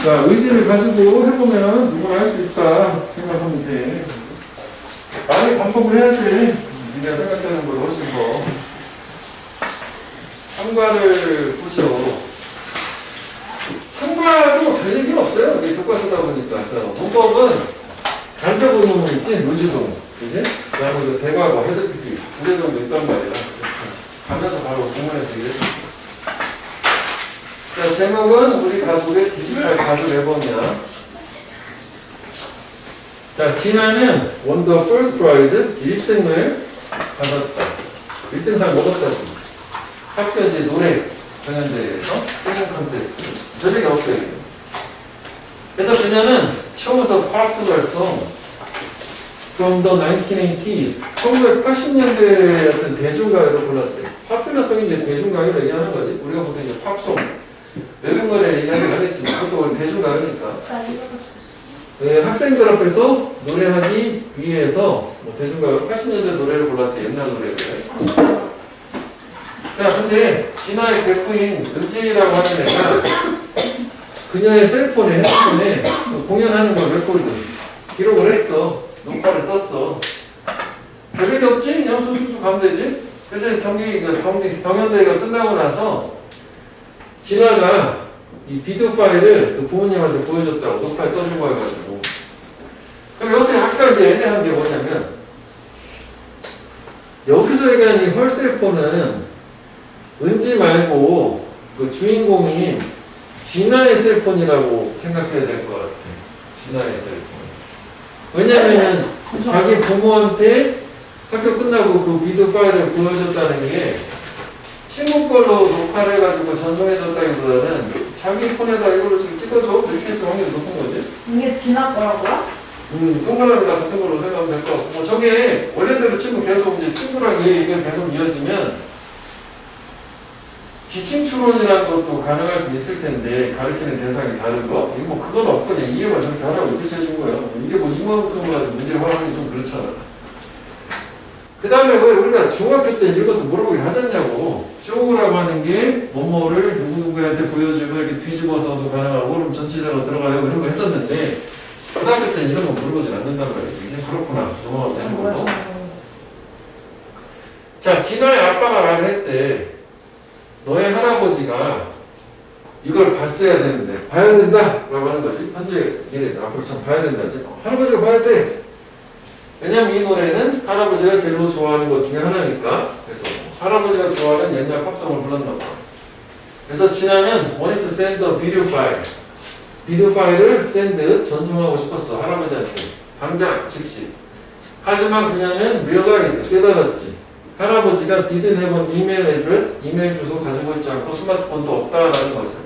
자, 의지를 가지고 해보면 누구나 할 수 있다 생각하면 돼. 많이 반복을 해야 돼. 네가 생각하는 걸 훨씬 더. 상과를 보시오. 상과도 별 얘기는 없어요. 이게 교과서다 보니까. 문법은 간접 의문문 있지? 루지동. 그지? 그 다음에 그 대과거, 헤드피기. 두 개 정도 있단 말이야. 가면서 바로 공문에서 이랬어. 자, 제목은 우리 가족의 디지털 가족 앨범이야. 자, 진아는 원더 퍼스트 프라이즈 1등을 받았다. 1등상 먹었다지. 학교 이제 노래 경연대회에서 싱잉 컨테스트. 저녁에 없어요. 그래서 그녀는 처음부터 파푸러 송 from the 1980s 1980년대의 어떤 대중가요를 불렀대. 파퓰러송이 이제 대중가요를 얘기하는 거지. 우리가 보통 이제 팝송 외국 노래 얘기하긴 하겠지만 그것도 대중가요니까. 네, 학생들 앞에서 노래하기 위해서 뭐 대중가요 80년대 노래를 불렀대. 옛날 노래를. 자, 근데 진아의 베프인 은지라고 하는 애가 그녀의 셀폰에 핸드폰에 공연하는 걸 레코드 기록을 했어. 녹화를 떴어. 별일이 없지? 그냥 수수수 가면 되지? 그래서 경연대회가 끝나고 나서 진아가 이 비디오 파일을 그 부모님한테 보여줬다고 녹화에 떠주고 해가지고. 그럼 여기서 약간 이제 애매한 게 뭐냐면 여기서 얘기하는 이 헐셀폰은 은지 말고 그 주인공인 진아의 셀폰이라고 생각해야 될 것 같아. 진아의 셀폰. 왜냐면은 자기 부모한테 학교 끝나고 그 비디오 파일을 보여줬다는 게 친구 걸로 녹화를 해가지고 전송해줬다기보다는 자기 폰에다 이걸로 좀 찍어줘. 이렇게 했을 확률이 높은 거지. 이게 진아 거라고요? 동그라미 같은 걸로 생각하면 될 것 같고. 뭐 저게 원래대로 친구 계속 이제 친구랑 이게 계속 이어지면 지침 추론이라는 것도 가능할 수 있을 텐데 가르치는 대상이 다른 거? 이거 뭐 그건 없고 그냥 이해만 저렇게 하라고 이렇게 해준 거야. 이게 뭐 이만큼으로 가지고 문제를 화하는 게 좀 그렇잖아. 그 다음에 왜 우리가 중학교 때 이런 것도 물어보긴 하잖냐고. 쇼라고 하는 게 뭐뭐를 누구누구한테 보여주고 이렇게 뒤집어서도 가능하고 그럼 전체적으로 들어가요 이런 거 했었는데 고등학교 때 이런 거 물어보진 않는단 말이야. 이제 그렇구나. 넘어가면 되는 거고. 자, 진아의 아빠가 말을 했대. 너의 할아버지가 이걸 봤어야 되는데 봐야 된다 라고 하는 거지. 현재 미래 앞으로 참 봐야 된다지. 할아버지가 봐야 돼. 왜냐면 이 노래는 할아버지가 제일 좋아하는 것 중에 하나니까. 그래서 할아버지가 좋아하는 옛날 팝송을 불렀나 봐. 그래서 진아는 wanted to send a video file. 비디오 파일을 샌드 전송하고 싶었어. 할아버지한테. 당장 즉시. 하지만 그녀는 realized 깨달았지. 할아버지가 didn't have an email address, 이메일 주소 가지고 있지 않고 스마트폰도 없다라는 것을.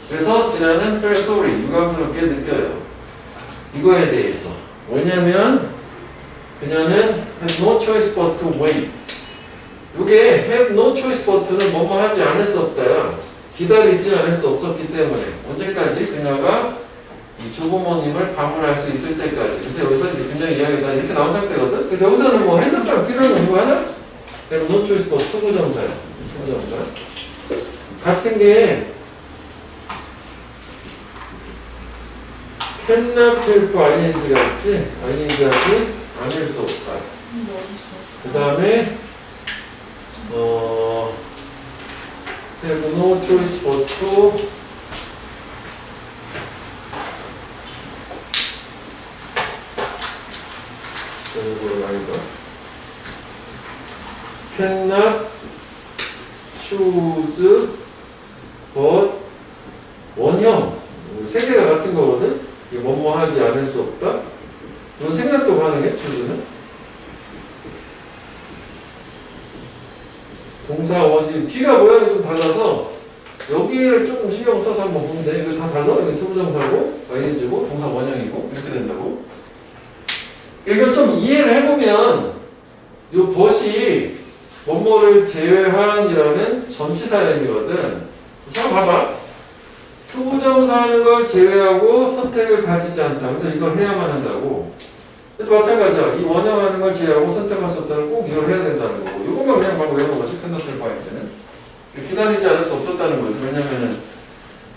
그래서 진아는 felt sorry, 유감스럽게 느껴요. 이거에 대해서. 왜냐면 그녀는 had no choice but to wait. 이게 have no choice but는 뭐뭐 하지 않을 수 없다야. 기다리지 않을 수 없었기 때문에. 언제까지? 그녀가 이 조부모님을 방문할 수 있을 때까지. 그래서 여기서 이제 그녀의 이야기가 이렇게 나온 상태거든. 그래서 여기서는 뭐 해석상 필요한 거 하나? 그래서 no choice but 투부정사야. 투부정사. 같은 게 cannot help ing가 있지? ing하지 아닐 수 없다. 그 다음에 have no choice but to cannot choose but 원형 세 개가 같은 거거든. 이게 뭐뭐 하지 않을 수 없다. 이건 생략도 가능해. chose는 동사 원형 T가 모양이 좀 달라서 여기를 조금 신경 써서 한번 보면 돼. 이거 다 달라. 이거 투부정사고 ing고 동사 원형이고 이렇게 된다고. 이걸 좀 이해를 해보면 이 벗이 뭐뭐를 제외한이라는 전치사형이거든. 자, 봐봐. 투부정사 하는 걸 제외하고 선택을 가지지 않다. 그래서 이걸 해야만 한다고. 마찬가지야. 이 원형하는 걸 제외하고 선택할 수 없다는 꼭 이걸 해야 된다는 거고. 이것만 그냥 방금 외우는 거지. 끝났을 바에는. 기다리지 않을 수 없었다는 거지. 왜냐면은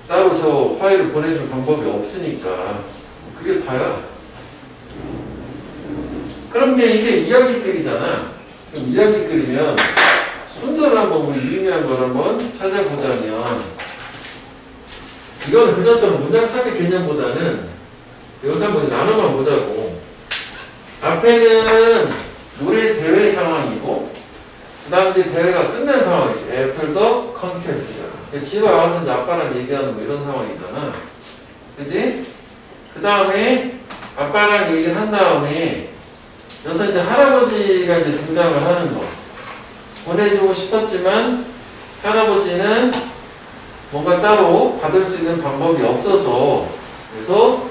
따로 저 파일을 보내줄 방법이 없으니까 그게 다야. 그럼 이제 이게 이야기글이잖아. 그럼 이야기글이면 순서를 한번 우리 유의미한 걸 한번 찾아보자면 이거는 그전처럼 문장상의 개념보다는 여기서 한번 나눠만 보자고. 앞에는 노래 대회 상황이고 그 다음 이제 대회가 끝난 상황이지. After the contest잖아. 집에 와서 이제 아빠랑 얘기하는 뭐 이런 상황이잖아. 그지? 그 다음에 아빠랑 얘기를 한 다음에 여기서 이제 할아버지가 이제 등장을 하는 거. 보내주고 싶었지만 할아버지는 뭔가 따로 받을 수 있는 방법이 없어서 그래서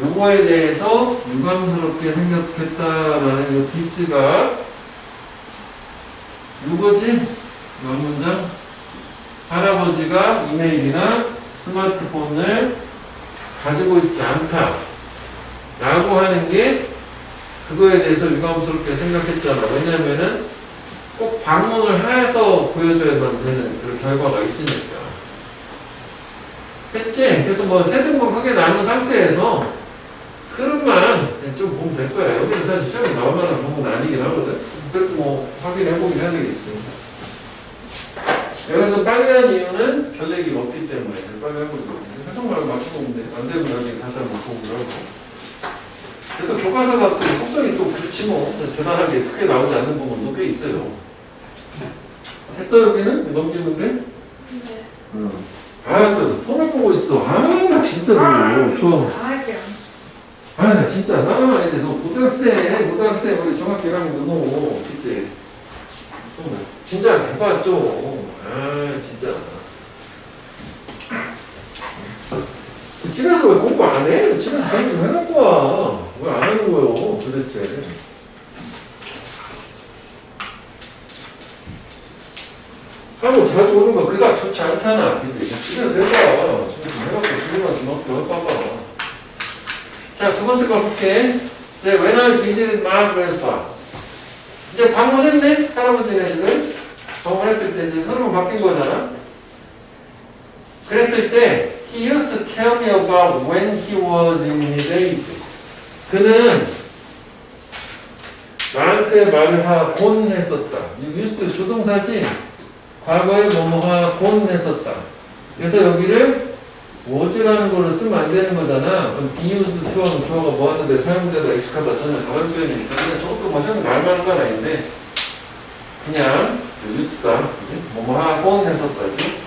요거에 대해서 유감스럽게 생각했다라는 이 디스가 요거지? 몇 문장? 할아버지가 이메일이나 스마트폰을 가지고 있지 않다 라고 하는 게 그거에 대해서 유감스럽게 생각했잖아. 왜냐면은 꼭 방문을 해서 보여줘야만 되는 그런 결과가 있으니까. 했지? 그래서 뭐 세등분 크게 나눈 상태에서 흐름만 좀 보면 될 거야. 여기는 사실 시험에 나올 만한 부분은 아니긴 하거든. 그래도 뭐 확인해보긴 해야 되겠지. 여기서 빨리 한 이유는 별 얘기가 없기 때문에 빨리 해보고 해석만 맞춰보면 돼. 안 되면 여기 다시 한번 보고 그러고. 그래도 교과서가 또 속성이 또 그렇지 뭐 대단하게 크게 나오지 않는 부분도 꽤 있어요. 했어 여기는? 넘기는데? 네. 응. 아, 또 폰을 보고 있어. 아, 나 진짜 너무 좋아. 안 할게요. 아, 나 진짜 나 이제 너 고등학생 우리 중학교 1학년 너 그치? 진짜 해봐 좀. 아, 진짜. 집에서 왜 공부 안 해? 집에서 공부 좀 해놓고 와. 왜 안 하는 거요, 도대체? 하고 자주 오는 거 그닥 좋지 않잖아. 그지? 집에서 해봐. 집에서 해갖고 주문만 좀 넣어봐봐. 자, 두 번째 거 볼게. 이제 when I visited my grandpa. 이제 방문했네? 할아버지네 집을. 방문했을 때 이제 서로 바뀐 거잖아. 그랬을 때 he used to tell me about when he was in his age. 그는 나한테 말을 하곤 했었다. used to 조동사지? 과거에 뭐뭐 하곤 했었다. 그래서 여기를 was라는 거를 쓰면 안 되는 거잖아. 그럼 be used to하면 주어가 뭐 하는데 사용되다 익숙하다 전혀 다른 표현이니까 그냥 저것도 마찬가지로 말 많은 건 아닌데 그냥 used다. 뭐뭐 하곤 했었다지.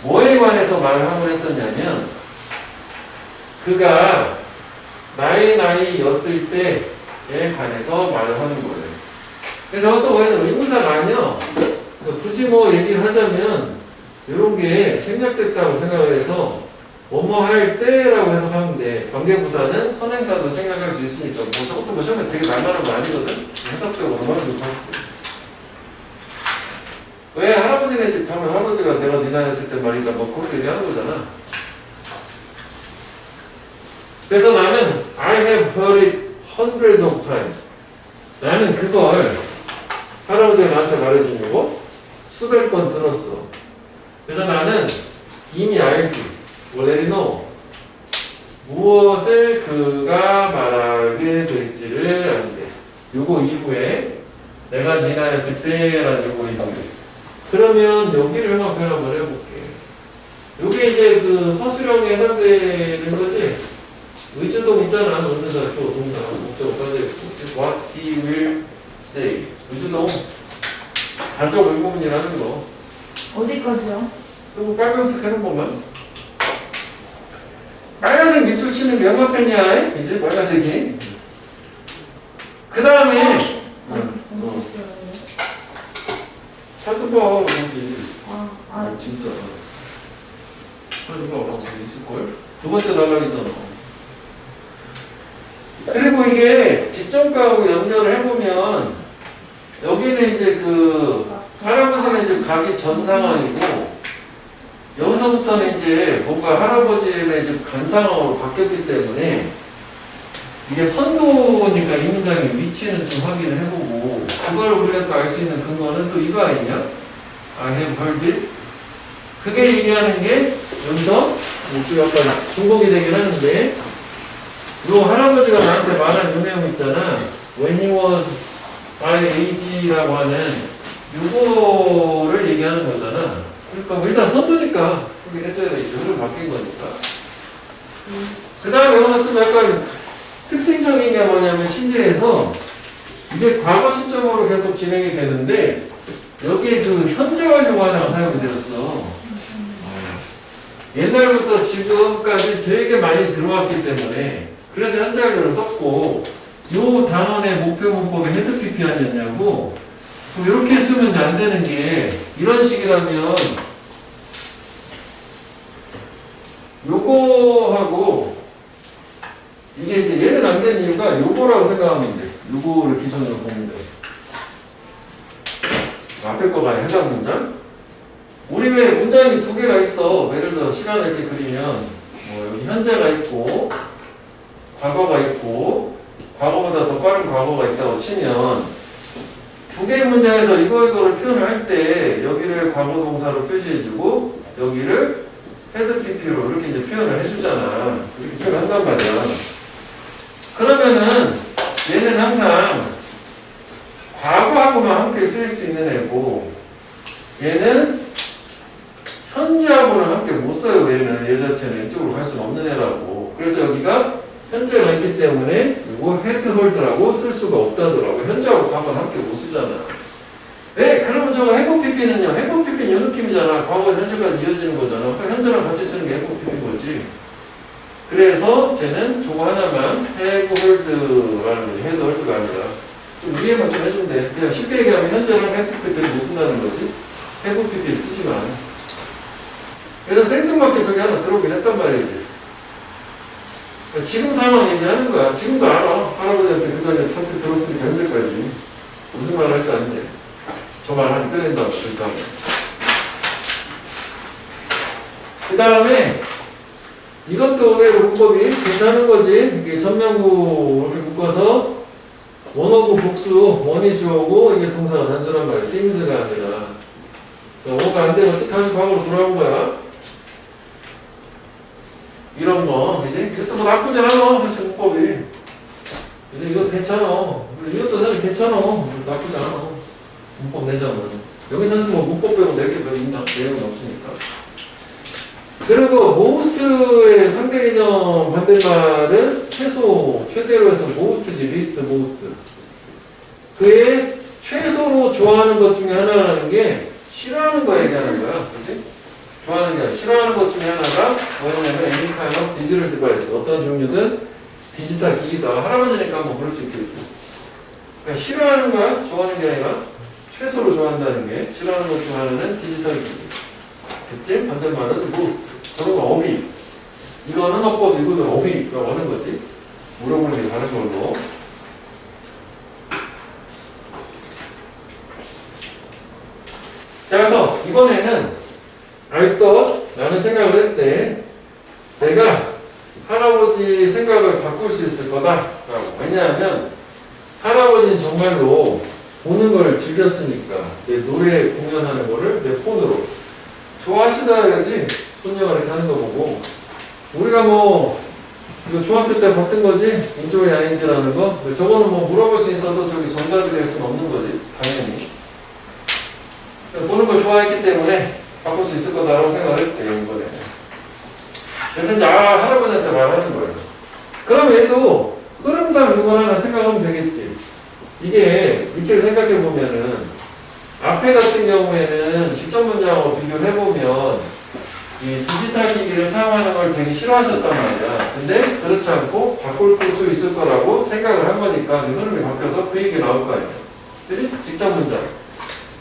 뭐에 관해서 말을 하곤 했었냐면 그가 나이였을 때에 관해서 말을 하는 거예요. 그래서 여기서 왜는 의문사가 아니야. 굳이 뭐 얘기를 하자면 이런 게 생략됐다고 생각을 해서 뭐뭐 할 때라고 해석하면 돼. 관계부사는 선행사도 생각할 수 있으니까 뭐 저것도 뭐 시험에 되게 날만한 거 아니거든. 해석적으로 얼마나 좀 봤어. 왜 할아버지네 집 가면 할아버지가 내가 네 나이였을 때 말이다 뭐 그렇게 얘기하는 거잖아. 그래서 나는 I have heard it hundreds of times. 나는 그걸 할아버지가 나한테 말해준 거 수백 번 들었어. 그래서 나는 이미 알지. already know. 무엇을 그가 말하게 될지를 안돼. 요거 이후에 내가 네 나이였을 때라는 요거 이후에. 그러면 여기를 한번 해볼게. 요게 이제 그 서술형에 해당되는 거지. 의주동 있잖아. 논문사, 조, 동사, 목적, 과제. What he will say. 의주동. 가족 의문이라는 거. 어디까지요? 그리고 빨간색 해놓은 것만. 빨간색 밑줄 치는 게 얼마 펜이야? 이제 빨간색이. 그 다음에. 어디 있어요? 찾아봐, 거기. 아, 진짜. 찾아봐, 거기 있을걸? 두 번째 단락이잖아. 그리고 이게 직전가하고 연결을 해보면, 여기는 이제 그, 할아버지네 집 가기 전 상황이고, 여기서부터는 이제 뭔가 할아버지네 집 간 상황으로 바뀌었기 때문에, 이게 선도니까 이 문장의 위치는 좀 확인을 해보고 그걸 우리가 또 알 수 있는 근거는 또 이거 아니냐? I have heard it. 그게 얘기하는 게 여기서 좀 약간 중복이 되긴 하는데 요 할아버지가 나한테 말한 요 내용 있잖아. When he was by age라고 하는 요거를 얘기하는 거잖아. 그러니까 뭐 일단 선두니까 그게 해줘야 되겠죠. 흐름 바뀐 거니까. 그 다음에 여기서 좀 약간 특징적인 게 뭐냐면 시제에서 이게 과거 시점으로 계속 진행이 되는데 여기에 그 현재 완료가 하나가 사용이 되었어. 옛날부터 지금까지 되게 많이 들어왔기 때문에 그래서 현재 완료를 썼고 요 단원의 목표 문법에 헤드 PP 아니었냐고. 이렇게 쓰면 안 되는 게 이런 식이라면 요거하고 이게 이제 얘는 안 되는 이유가 요거라고 생각하면 돼. 요거를 기준으로 보면 돼. 앞에 거가 해당 문장. 우리 왜 문장이 두 개가 있어. 예를 들어 시간을 이렇게 그리면 뭐 여기 현재가 있고 과거가 있고 과거보다 더 빠른 과거가 있다고 치면 두 개의 문장에서 이거를 표현을 할 때 여기를 과거 동사로 표시해주고 여기를 헤드 PP로 이렇게 이제 표현을 해주잖아. 이렇게 표현한단 말이야. 그러면은 얘는 항상 과거하고만 함께 쓰일 수 있는 애고 얘는 현재하고는 함께 못 써요. 얘는 얘 자체는 이쪽으로 갈 수는 없는 애라고. 그래서 여기가 현재가 있기 때문에 이거 헤드 홀드라고 쓸 수가 없다더라고. 현재하고 과거는 함께 못 쓰잖아. 네, 그러면 저거 해부 PP는요. 해부 PP는 이 느낌이잖아. 과거에서 현재까지 이어지는 거잖아. 현재랑 같이 쓰는 게 해부 PP인 거지. 그래서 쟤는 저거 하나만 해부 홀드라는 거지. 헤드 홀드가 아니라. 좀 이해만 좀 해주면 돼. 그냥 쉽게 얘기하면 현재랑 해부 PP를 못 쓴다는 거지. 해부 PP를 쓰지만. 그래서 생뚱맞게 저기 하나 들어오긴 했단 말이지. 지금 상황 얘기하는 거야. 지금도 알아. 할아버지한테 그 전에 찬테 들었으니까 현재까지. 무슨 말 할지 아는데. 저 말 하니 끌린다. 그 다음에 이것도 의외로 문법이 괜찮은 거지. 이게 전명구 이렇게 묶어서 원어구 복수, 원이 주어고 이게 동사가 단순한 말이야. things가 아니라. 원어가 안 되면 다시 과거로 돌아온 거야. 이런 거, 이제 이것도 뭐 나쁘지 않아. 사실 문법이. 이제 이것도 괜찮아. 이것도 사실 괜찮아. 나쁘지 않아. 문법 내자면. 여기 사실 뭐 문법 빼고 낼 게 별 있나? 내용은 없으니까. 그리고 most의 상대 개념 반대말은 최소, 최대로 해서 most지, least, most. 그의 최소로 좋아하는 것 중에 하나라는 게 싫어하는 거 얘기하는 거야. 그치? 좋아하는 게 아니라 싫어하는 것 중에 하나가 뭐냐면 any kind of digital device. 어떤 종류든 디지털 기기다. 할아버지니까 뭐 그럴 수 있겠지. 그러니까 싫어하는 거야? 좋아하는 게 아니라 최소로 좋아한다는 게 싫어하는 것 중 하나는 디지털 기기. 그치? 반대말은 most. 저런 거 어휘. 이거는 어법, 이거는 어휘라고 하는 거지. 물어보는 게 다른 걸로. 자, 그래서 이번에는 I thought, 라는 생각을 했대. 내가 할아버지 생각을 바꿀 수 있을 거다. 라고. 왜냐하면 할아버지는 정말로 보는 걸 즐겼으니까 내 노래 공연하는 거를 내 폰으로 좋아하시더라야지. 손녀가 이렇게 하는 거 보고 우리가 뭐 이거 중학교 때 봤던 거지? 인조의 아닌지라는 거? 저거는 뭐 물어볼 수 있어도 저기 정답이 될 수는 없는 거지. 당연히. 보는 걸 좋아했기 때문에 바꿀 수 있을 거다라고 생각을 했대, 이번에. 그래서 이제 할아버지한테 말하는 거예요. 그럼 얘도 흐름상 이걸 하나 생각하면 되겠지. 이게 이쪽을 생각해 보면은 앞에 같은 경우에는 직접 문장하고 비교를 해보면 이 디지털 기기를 사용하는 걸 되게 싫어하셨단 말이야. 근데 그렇지 않고 바꿀 수 있을 거라고 생각을 한 거니까 흐름이 바뀌어서 그 얘기 나올 거 아니야. 그지? 직접 문장.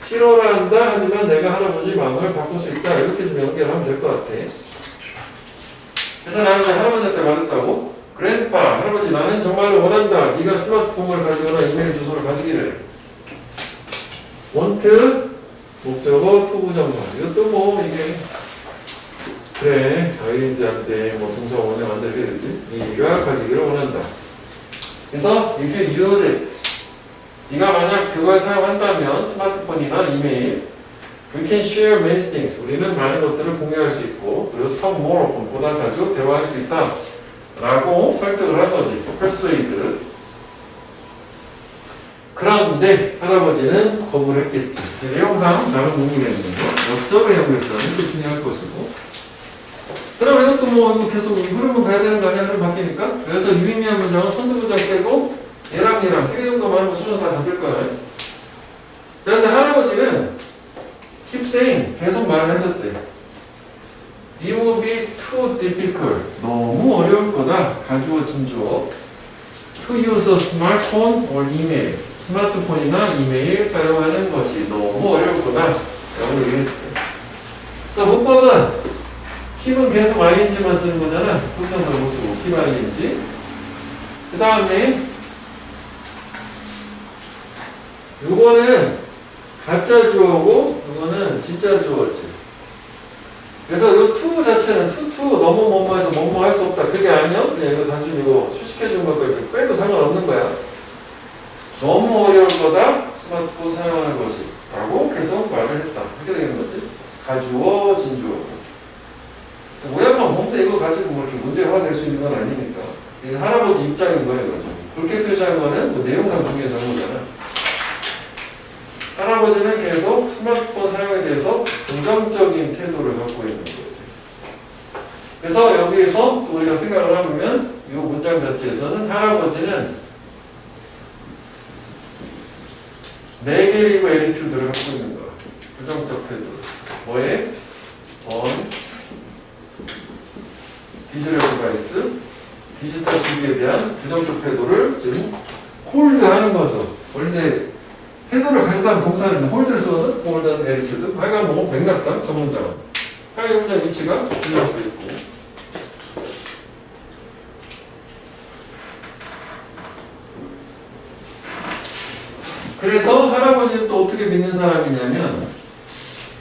싫어라 한다 하지만 내가 할아버지 마음을 바꿀 수 있다. 이렇게 좀 연결하면 될 것 같아. 그래서 나는 할아버지한테 말했다고. 그랜파, 할아버지 나는 정말로 원한다. 네가 스마트폰을 가지거나 이메일 주소를 가지기를. 원트, 목적어, 투부정사. 이것도 뭐 이게 그래, ING한테 뭐 동사 원에 만들게 되지. 네가 가지기를 원한다. 그래서 if you use it. 네가 만약 그걸 사용한다면 스마트폰이나 이메일 We can share many things. 우리는 많은 것들을 공유할 수 있고 그리고 talk more often. 보다 자주 대화할 수 있다. 라고 설득을 한 거지. persuade. 그런데 할아버지는 거부를 했겠지. 내용상 다른 공유겠는데 역적을 연구해서는 또 중요할 것이고. 그럼 이것도 뭐 이거 계속 흐름을 가야 되는 거 아니야? 흐름 바뀌니까. 그래서 유의미한 문장은 선두부장 빼고 얘랑 세 개 정도만 하면 수준 다 잡힐 거야. 자, 근데 할아버지는 keep saying 계속 말을 해줬대. It will be too difficult. 너무 어려울 거다. 가주어 진주어. To use a smartphone or email. 스마트폰이나 이메일 사용하는 것이 너무 어려울 거다. 라고 얘기했대. 그래서 문법은 keep은 계속 ing만 쓰는 거잖아. 붙여서 못 쓰고 keep ing. 그 다음에 요거는 가짜 주어고 이거는 진짜 주어지. 그래서 이 to 자체는 to 너무 뭐뭐해서 뭐뭐 할 수 없다. 그게 아니야. 그냥 이거 단순히 이거 수식해 준 거니까 빼도 상관없는 거야. 너무 어려울 거다. 스마트폰 사용하는 것이 라고 계속 말을 했다. 이렇게 되는 거지. 가주어, 진주어. 모양만 보는데 이거 가지고 뭐 이렇게 문제가 될 수 있는 건 아니니까. 이게 할아버지 입장인 거예요. 그렇게 표시한 거는 뭐 내용상 중요해서 하는 거잖아. 할아버지는 계속 스마트폰 사용에 대해서 긍정적인 태도를 갖고 있는 거지. 그래서 여기에서 또 우리가 생각을 해보면 이 문장 자체에서는 할아버지는 네게티브 애티튜드를 갖고 있는 거야. 부정적 태도. 뭐에? on 디지털 디바이스, 디지털 기기에 대한 부정적 태도를 지금 홀드하는 것은 원래 이제 태도를 가져다는 동사는 홀드를 쓰거든? 홀드한 애티튜드. 하여간 뭐 맥락상 전문자가 하여간 문장 위치가 중요할 수도 있고. 그래서 할아버지는 또 어떻게 믿는 사람이냐면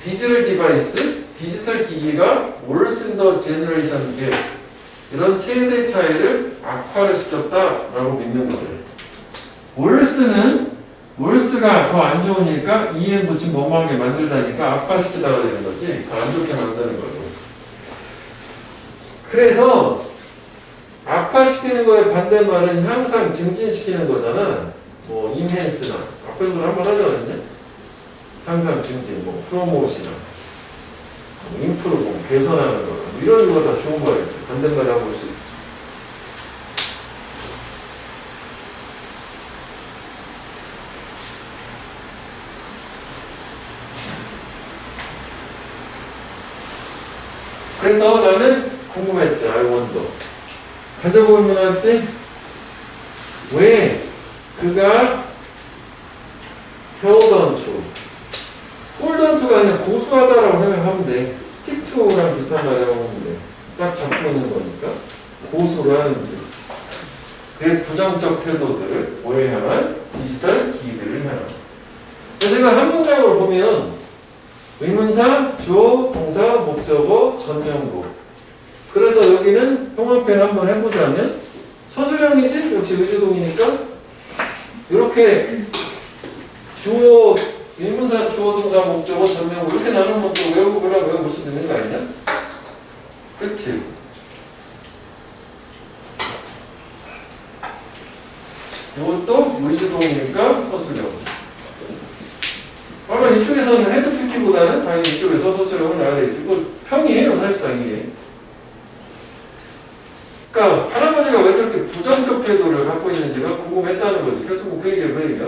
디지털 디바이스, 디지털 기기가 worse in the generation gap 이런 세대 차이를 악화를 시켰다라고 믿는 거예요. worse가 더 안 좋으니까 EM 붙인 뭐뭐하게 만들다니까 악화시키다가 되는 거지. 더 안 좋게 만드는 거고. 그래서 악화시키는 거에 반대말은 항상 증진시키는 거잖아. 뭐 enhance나 앞에서 한번 하잖아요. 항상 증진, 뭐 프로모시나 뭐 임프루브, 개선하는 거 뭐 이런 거 다 좋은 거예요. 반대말을 하고 볼 수 있지. 그래서 나는 궁금했대. I wonder. 가져보면 나왔지? 왜 그가 hold on to hold on to가 아니라 고수하다라고 생각하면 돼. stick to랑 비슷한 말이라고 하면 돼. 딱 잡고 있는 거니까 고수를 하는지 그 부정적 태도들을 뭐에 향한? 디지털 기기들을 향한. 그래서 이거 한 문장으로 보면 의문사, 주어, 동사, 목적어, 전명구. 그래서 여기는 통합표현 한번 해보자면 서술형이지? 역시 의주동이니까 이렇게 주어, 의문사, 주어, 동사, 목적어, 전명구 이렇게 나누면 또 외우고 그러면 외워볼 수도 있는 거 아니냐? 그치? 이것도 의주동이니까 서술형. 그러면 이쪽에서는 헤드피티보다는 당연히 이쪽에서 서술형을 나와야 되겠지. 이거 평이에요, 사실상 이게. 그러니까 할아버지가 왜 저렇게 부정적 태도를 갖고 있는지가 궁금했다는 거지. 계속 그 얘기야, 그 얘기야.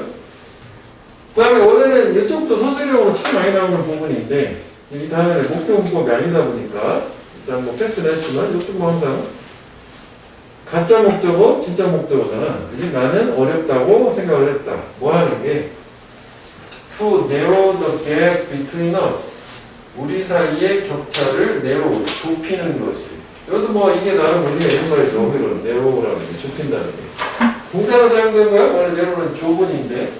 그 다음에 원래는 이쪽도 서술형으로 참 많이 나오는 부분인데 이 다음에 목표 문법이 아니다 보니까 일단 뭐 패스는 했지만 이쪽도 뭐 항상 가짜 목적어, 진짜 목적어잖아. 그지? 나는 어렵다고 생각을 했다. 뭐 하는 게 to narrow the gap between us. 우리 사이의 격차를 narrow, 좁히는 것이. 이것도 뭐 이게 나름 우리가 옛말에 너무 narrow라는 게 좁힌다는 게. 동사가 사용된 거야? 원래 narrow는 좁은인데.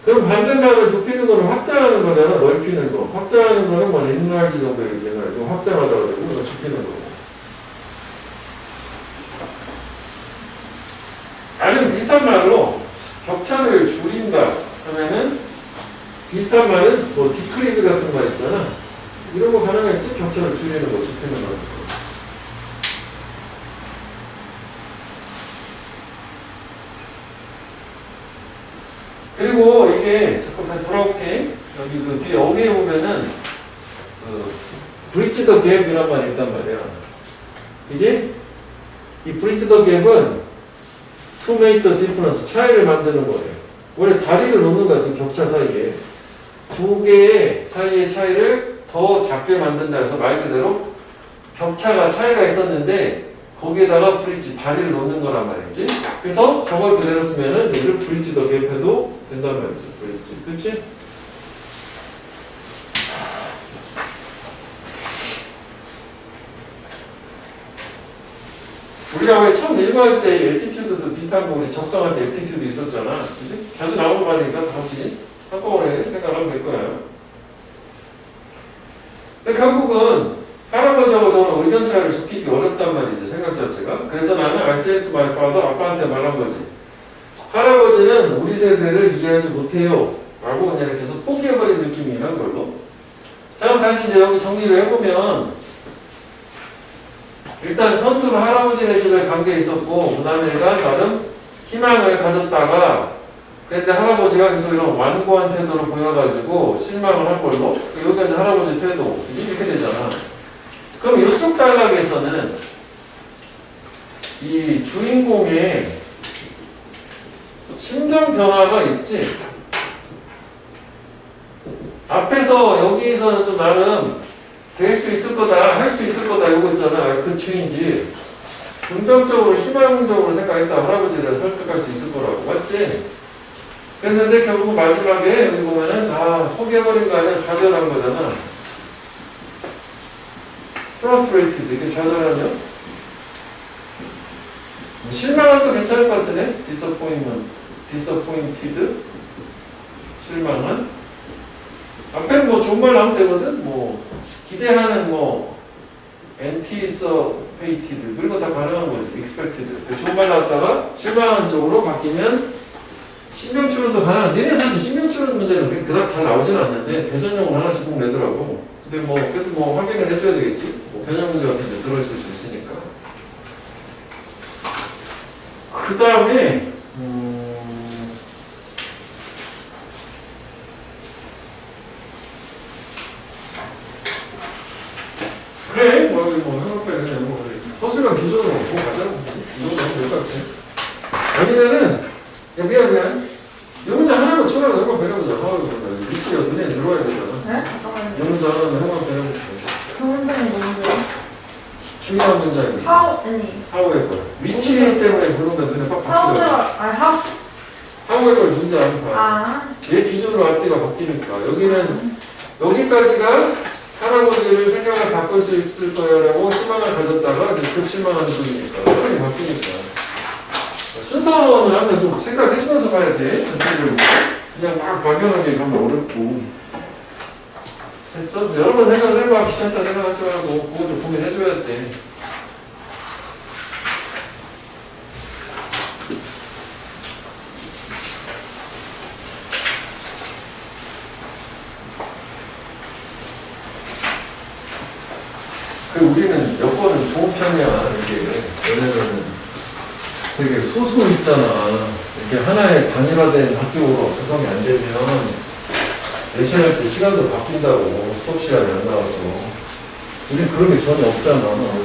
그럼 반대말은 좁히는 거는 확장하는 거잖아. 넓히는 거. 확장하는 거는 뭐 enlarge 정도의 제가 좀 확장하다고 되고 이거 좁히는 거고. 아니면 비슷한 말로 격차를 줄인다 하면은 비슷한 말은 뭐 디크리즈 같은 말 있잖아. 이런 거 가능했지? 격차를 줄이는 거, 좁히는 거. 그리고 이게 잠깐 다시 돌아올게. 여기 그 뒤에 어귀에 보면은 그 브릿지 더 갭이란 말이 있단 말이야. 이제 이 브릿지 더 갭은 to make the difference, 차이를 만드는 거예요. 원래 다리를 놓는 것 같은 격차 사이에 두 개의 사이의 차이를 더 작게 만든다 해서 말 그대로 격차가 차이가 있었는데 거기에다가 브릿지 다리를 놓는 거란 말이지. 그래서 저걸 그대로 쓰면은 여기를 브릿지 더 갭해도 된단 말이지. 브릿지, 그렇지? 우리가 왜 처음 읽어할 때 애티튜드도 비슷한 거 우리 적성할 때 애티튜드 있었잖아. 그치? 자주 나오는 말이니까 같이 한꺼번에 생각하면 될 거야. 근데 결국은 할아버지하고 저는 의견 차이를 좁히기 어렵단 말이지, 생각 자체가. 그래서 나는 I said to my father, 아빠한테 말한 거지. 할아버지는 우리 세대를 이해하지 못해요. 라고 그냥 이렇게 해서 포기해버린 느낌이란 걸로. 자, 그럼 다시 이제 여기 정리를 해보면 일단 선두로 할아버지네 집에 간 게 있었고, 그 다음에 얘가 나름 희망을 가졌다가, 그런데 할아버지가 계속 이런 완고한 태도를 보여가지고 실망을 한 걸로, 여기가 이제 할아버지 태도, 이렇게 되잖아. 그럼 이쪽 단락에서는 이 주인공의 심정 변화가 있지? 앞에서 여기서는 좀 나름 될 수 있을 거다, 할 수 있을 거다, 이거 있잖아. 그 층인지. 긍정적으로, 희망적으로 생각했다. 할아버지를 설득할 수 있을 거라고. 맞지? 그랬는데 결국 마지막에 여기 보면은, 포기해버린 거 아니야? 좌절한 거잖아. frustrated. 이게 좌절하냐? 실망한 거 괜찮을 것 같으네? disappointed. 실망한. 앞에는 뭐 좋은 말 나오면 되거든? 뭐. 기대하는 뭐 anticipated 이런 거 다 가능한 거지. expected 좋은 말 나왔다가 실망한 쪽으로 바뀌면 신경출연도 가능한. 니네 사실 신경출연 문제는 그닥 잘 나오진 않는데 변전용을 하나씩 꼭 내더라고. 근데 뭐 그래도 뭐 확인을 해줘야 되겠지. 뭐 변형 문제 같은 데 들어있을 수 있으니까. 그 다음에 그래, 뭐 생각해 그냥 뭐 서술만 기준으로 보고 가자. 이거 너무 될것 같아. 아니면은 야 미안 이 문제 하나만 추가로 한번 배워보자. 위치가 눈에 들어와야 되잖아. 네? 잠깐만요. 이 문제 하나만 한번 배워보자. 그 문제는 뭔데요? 중요한 문제입니다. 아니. 하우의 걸. 위치 때문에 그런 거 눈에 빡 바뀌더라고. 하우의 걸 문제 안 봐. 얘 기준으로 앞뒤가 바뀌니까 여기는 여기까지가 할아버지를 생각을 바꿀 수 있을 거야라고 희망을 가졌다가 이제 그 실망하는 쪽이니까 사람이 바뀌니까 순서는 항상 좀 생각해주면서 봐야 돼. 전체적으로 그냥 막 막연하게 가면 어렵고 좀 여러 번 생각을 해봐. 귀찮다 생각하지 말고 그거 좀 고민해줘야 돼. 우리는 여건은 좋은 편이야, 이게. 왜냐면은 되게 소수 있잖아. 이렇게 하나의 단일화된 학교로 구성이 안 되면 내신할 때 시간도 바뀐다고 수업 시간이 안 나와서. 우리 그런 게 전혀 없잖아.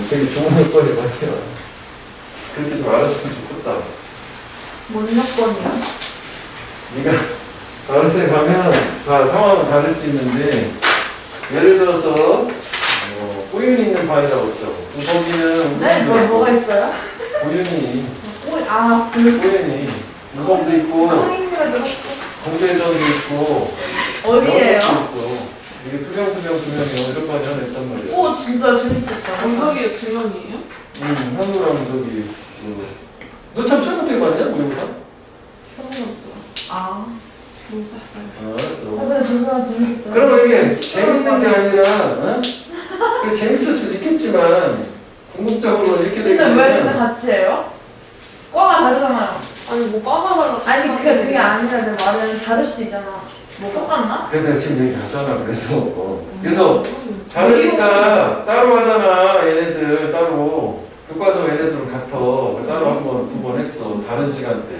되게 좋은 여건이 말이야. 그렇게 좀 알았으면 좋겠다. 뭔 여건이야? 네가 다른 데 가면 다 상황은 다를 수 있는데 예를 들어서 꾸윤이 있는 반이라고 쳐. 거기는 네? 뭐가 있어요? 꾸윤이. 꾸윤이. 무성도 있고, 공대전도 있고, 어디에요? 이게 투명투명 두 명이 어느 반이 하나 있단 말이야. 오 진짜 재밌겠다. 원석이 두 명이에요? 한우랑 저기, 너 참 시험 때 봤냐? 모의고사? 못 봤어요. 알았어. 근데 진짜 재밌겠다. 그러면 이게 재밌는 게 아니라, 그게 재밌을 수도 있겠지만, 궁극적으로 이렇게 되게 근데 왜 근데 같이 해요? 과가 다르잖아요. 아니 뭐 까봐달라. 아니 그게 아니라 내 말은 다를 수도 있잖아. 뭐 똑같나? 그래 내가 지금 여기 가잖아. 그래서 다르니까 따로 하잖아. 얘네들 따로 교과서 얘네들은 같아. 따로 한 번, 두 번 했어. 다른 시간대.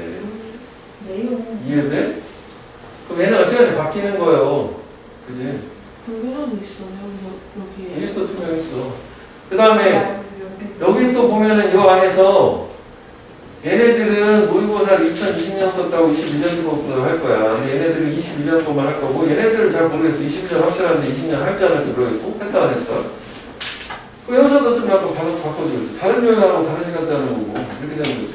내용. 이해돼? 그럼 얘네가 시간이 바뀌는 거예요. 그지? 분교사도 있어요. 여기에. 있어, 투명 있어. 그 다음에 여기 또 보면은 요 안에서 얘네들은 모의고사를 2020년도 따고 21년도 할 거야. 근데 얘네들은 21년도만 할 거고 얘네들은 잘 모르겠어. 21년 확실한데 20년 할지 안 할지 모르겠고 했다 안 했다. 그 여기서도 좀 약간 바꿔주겠지. 다른 요일하고 다른 시간대 하는 거고 이렇게 되는 거지.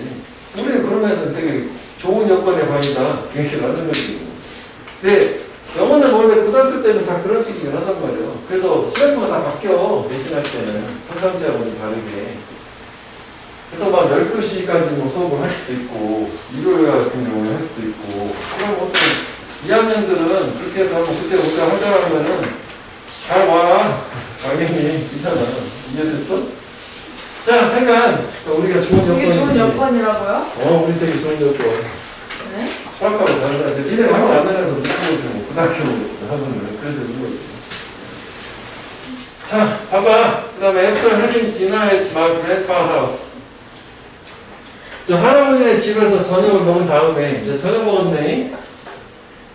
우리는 그러면서 되게 좋은 여건의 반이다. 이렇게 하는 거지. 근데 영어는 원래 고등학교 때는 다 그런 식이긴 하단 말이에요. 그래서 시간표가 다 바뀌어. 내신할 때는 평상시하고는 다르게. 그래서 막 12시까지 뭐 수업을 할 수도 있고 일요일 같은 경우에 할 수도 있고 그럼 어떤 2학년들은 그렇게 해서 한번 그때 우리가 하자 하면은 잘 와. 당연히 있잖아. 이해됐어? 자, 하여간 우리가 좋은 여건이 이게 좋은 있으니 여건이라고요? 우리 되게 좋은 여건. 네? 수학하고 다른데 니네 학교 안 다녀서 못 보지 뭐 고등학교 하면은 그래서 이거 자 봐봐 그 다음에 after having dinner at my grandpa's house 저 할아버지네 집에서 저녁을 먹은 다음에 이제 저녁 먹었네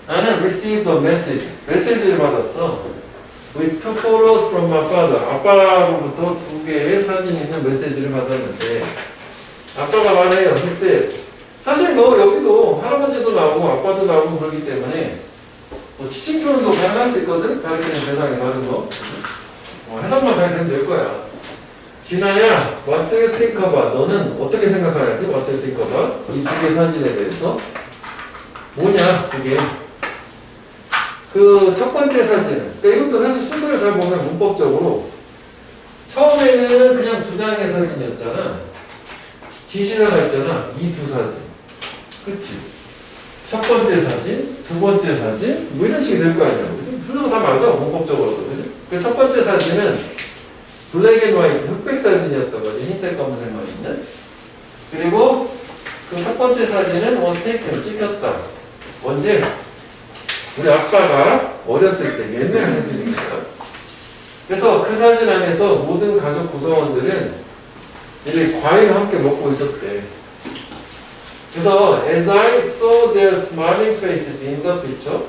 나는 received a message 메시지를 받았어 with two photos from my father 아빠로부터 두 개의 사진이 있는 메시지를 받았는데 아빠가 말해요 he said 사실 뭐 여기도 할아버지도 나오고 아빠도 나오고 그러기 때문에 뭐 지칭처럼도 가능할 수 있거든 가르치는 대상이 다른 거 해석만 잘 되면 될 거야 진아야 what do you think about 너는 어떻게 생각하는지 what do you think about 이 두 개 사진에 대해서 뭐냐 그게 그 첫 번째 사진 그러니까 이것도 사실 순서를 잘 보면 문법적으로 처음에는 그냥 두 장의 사진이었잖아 지시자가 있잖아 이 두 사진 그치? 첫 번째 사진, 두 번째 사진, 뭐 이런 식이 될 거 아니야. 순서가 다 맞아, 문법적으로도. 그지? 그 첫 번째 사진은 블랙 앤 화이트, 흑백 사진이었던 거지. 흰색, 검은색만 있는. 그리고 그 첫 번째 사진은 was taken, 찍혔다. 언제? 우리 아빠가 어렸을 때 옛날 사진입니다. 그래서 그 사진 안에서 모든 가족 구성원들은 이렇게 과일을 함께 먹고 있었대. 그래서 as I saw their smiling faces in the picture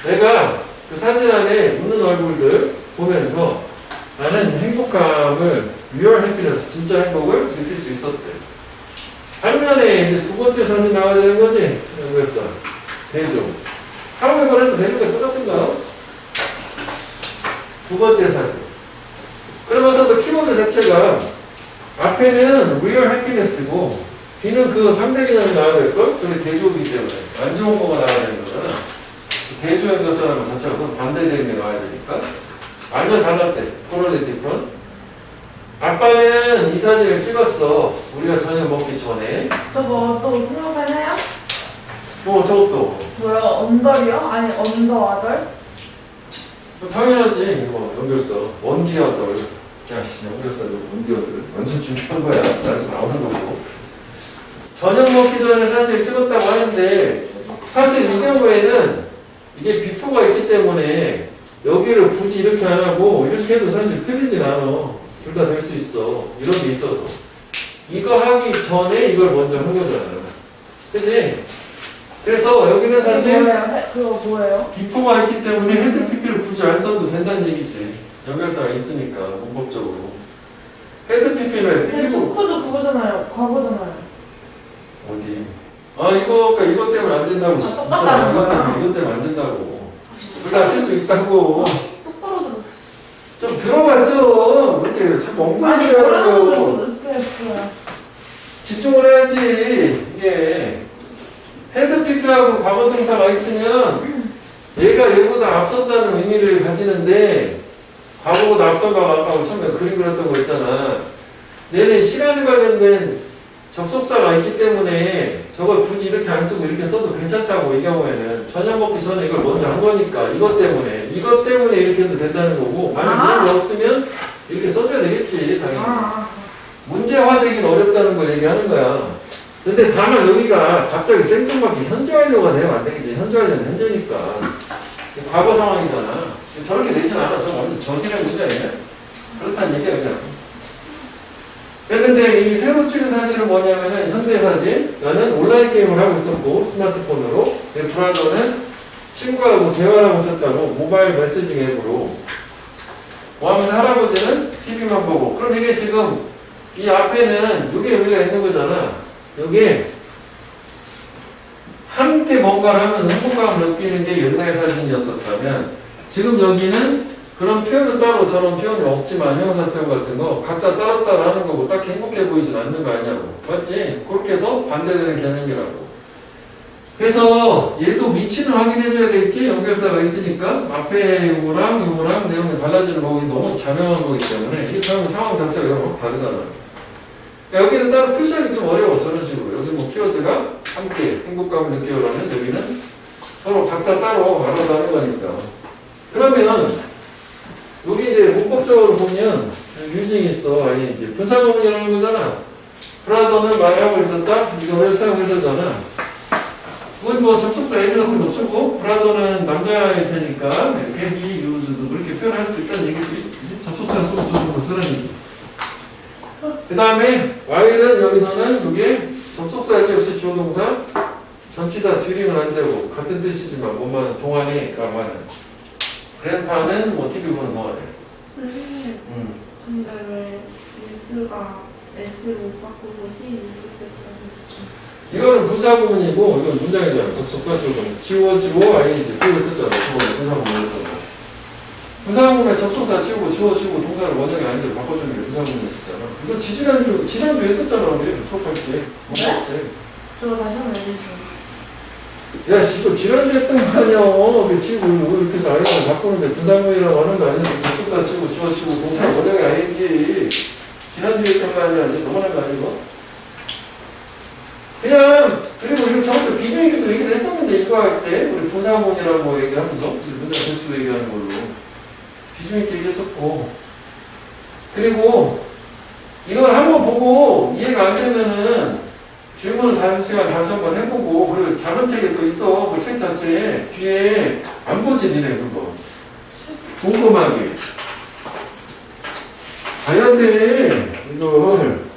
내가 그 사진 안에 웃는 얼굴들 보면서 나는 행복감을 real happiness 진짜 행복을 느낄 수 있었대 반면에 이제 두 번째 사진 나와야 되는 거지 뭐였어? 대조 하루에 보내도 대조가 똑같은가? 두 번째 사진 그러면서도 키워드 자체가 앞에는 real happiness고 뒤는 그 상대기능이 나와야 될걸? 저게 대조이기 때문에 안 좋은 거가 나와야 되는 거잖아 대조의 것이라는 것 자체가 서로 반대되는 게 나와야 되니까 완전 달랐대 totally different 아빠는 이 사진을 찍었어 우리가 저녁 먹기 전에 저거 또 통역해내요? 저것도 뭐요? 언더리요? 아니 언더 아덜? 당연하지 이거 연결서 원기어들 야씨 연결서 원기어들 완전 중요한 거야 나중에 나오는 거고 저녁 먹기 전에 사실 찍었다고 하는데 사실 이 경우에는 이게 비포가 있기 때문에 여기를 굳이 이렇게 안 하고 이렇게 해도 사실 틀리진 않아 둘 다 될 수 있어 이런 게 있어서 이거 하기 전에 이걸 먼저 한 거잖아 그치? 그래서 여기는 사실 그거 뭐예요? 비포가 있기 때문에 헤드 PP를 굳이 안 써도 된다는 얘기지 연결사가 있으니까 문법적으로 헤드 PP는 근데 축구도 그거잖아요 과거잖아요 어디? 이거 때문에 안 된다고. 똑같다는 거야? 이거 때문에 안 된다고. 우리가 쓸 수 있다고. 똑바로 들어. 좀 들어봤죠? 이렇게 자꾸 엉뚱하게 아니 뭐라고 하려고. 좀 느꼈어요 집중을 해야지. 이게 헤드 PP하고 과거 동사가 있으면 얘가 얘보다 앞선다는 의미를 가지는데 과거보다 앞선 거가 아까 처음에 그림 그렸던 거 있잖아. 얘는 시간에 관련된 접속사가 있기 때문에 저걸 굳이 이렇게 안 쓰고 이렇게 써도 괜찮다고 이 경우에는 저녁 먹기 전에 이걸 먼저 한 거니까 이것 때문에 이렇게 해도 된다는 거고 만약 이런 게 없으면 이렇게 써줘야 되겠지 당연히 문제화되긴 어렵다는 걸 얘기하는 거야 근데 다만 여기가 갑자기 생뚱맞게 현재 완료가 되면 안 되겠지 현재 완료는 현재니까 과거 상황이잖아. 저렇게 되진 않아. 저 완전 저질의 문제야. 그렇다는 얘기야, 그냥. 그런데 이 새로 찍은 사진은 뭐냐면은 현대사진. 나는 온라인 게임을 하고 있었고, 스마트폰으로. 내 브라더는 친구하고 대화를 하고 있었다고, 모바일 메시징 앱으로. 뭐 하면서 할아버지는 TV만 보고. 그럼 이게 지금 이 앞에는 이게 여기가 있는 거잖아. 여기 함께 뭔가를 하면서 행복감을 느끼는 게 옛날 사진이었었다면 지금 여기는 그런 표현은 따로 저런 표현이 없지만 형용사 표현 같은 거 각자 따로따로 하는 거고 딱 행복해 보이진 않는 거 아니냐고. 맞지? 그렇게 해서 반대되는 개념이라고. 그래서 얘도 위치는 확인해줘야 되겠지? 연결사가 있으니까 앞에 요거랑 내용이 달라지는 거기 너무 자명한 거기 때문에 이 상황 자체가 이거랑 다르잖아. 그러니까 여기는 따로 표시하기 좀 어려워. 저런 식으로. 여기 뭐 키워드가 함께 행복감을 느껴라면 여기는 서로 각자 따로 알아서 하는 거니까. 그러면 여기 이제 문법적으로 보면 유징이 있어. 아니 이제 분사구문이라는 거잖아. 브라더는 말하고 있었다. 이거를 사용해서잖아. 그건 뭐 접속사 예제 같은 거 쓰고 브라더는 남자일 테니까 이렇게 he used도 그렇게 표현할 수도 있다는 얘기지. 접속사 쓰고 저런 거 쓰라는 얘기. 그 다음에 Y는 여기서는 이게 접속사지 역시 주어동사 전치사 뒤링은 안 되고 같은 뜻이지만 뭐만 동안이라고 하는. 그랜파는 뭐 TV 보는 동안에. 선생님, 근데 왜 S가 S로 바꾸고 힘이 있을 때까지 이거는 부사 부분이고 이건 문장이잖아. 접속사 쪽은 지워 ING 그걸 썼잖아. 저번에 분사 부분에서. 분사 부분에 접속사 지우고 지워 동사를 원형의 ING로 바꿔주는 게 분사 부분이었잖아. 이거 지난주에 했었잖아. 우리 수업할 때. 네? 저 다시 한번 얘기해주세요. 야, 이거 지난주에 했던 거 아니야. 그 지우고 이렇게 해서 ING를 바꾸는데 분사 부분이라고 하는 거 아니야. 접속사 지워 동사 원형의 ING. 지난주에 했던 거 아니야. 이제 넘어간 거 아니고. 그냥 그리고 이거 저번에 비중있게도 얘기를 했었는데 이거 할 때 우리 분사문이라고 얘기하면서 문장 개수 얘기하는 걸로 비중있게 얘기했었고 그리고 이걸 한번 보고 이해가 안 되면은 질문을 다시 한번 해보고 그리고 작은 책에 또 있어 그 책 자체에 뒤에 안 보지 니네 그거 꼼꼼하게 봐야 돼 이걸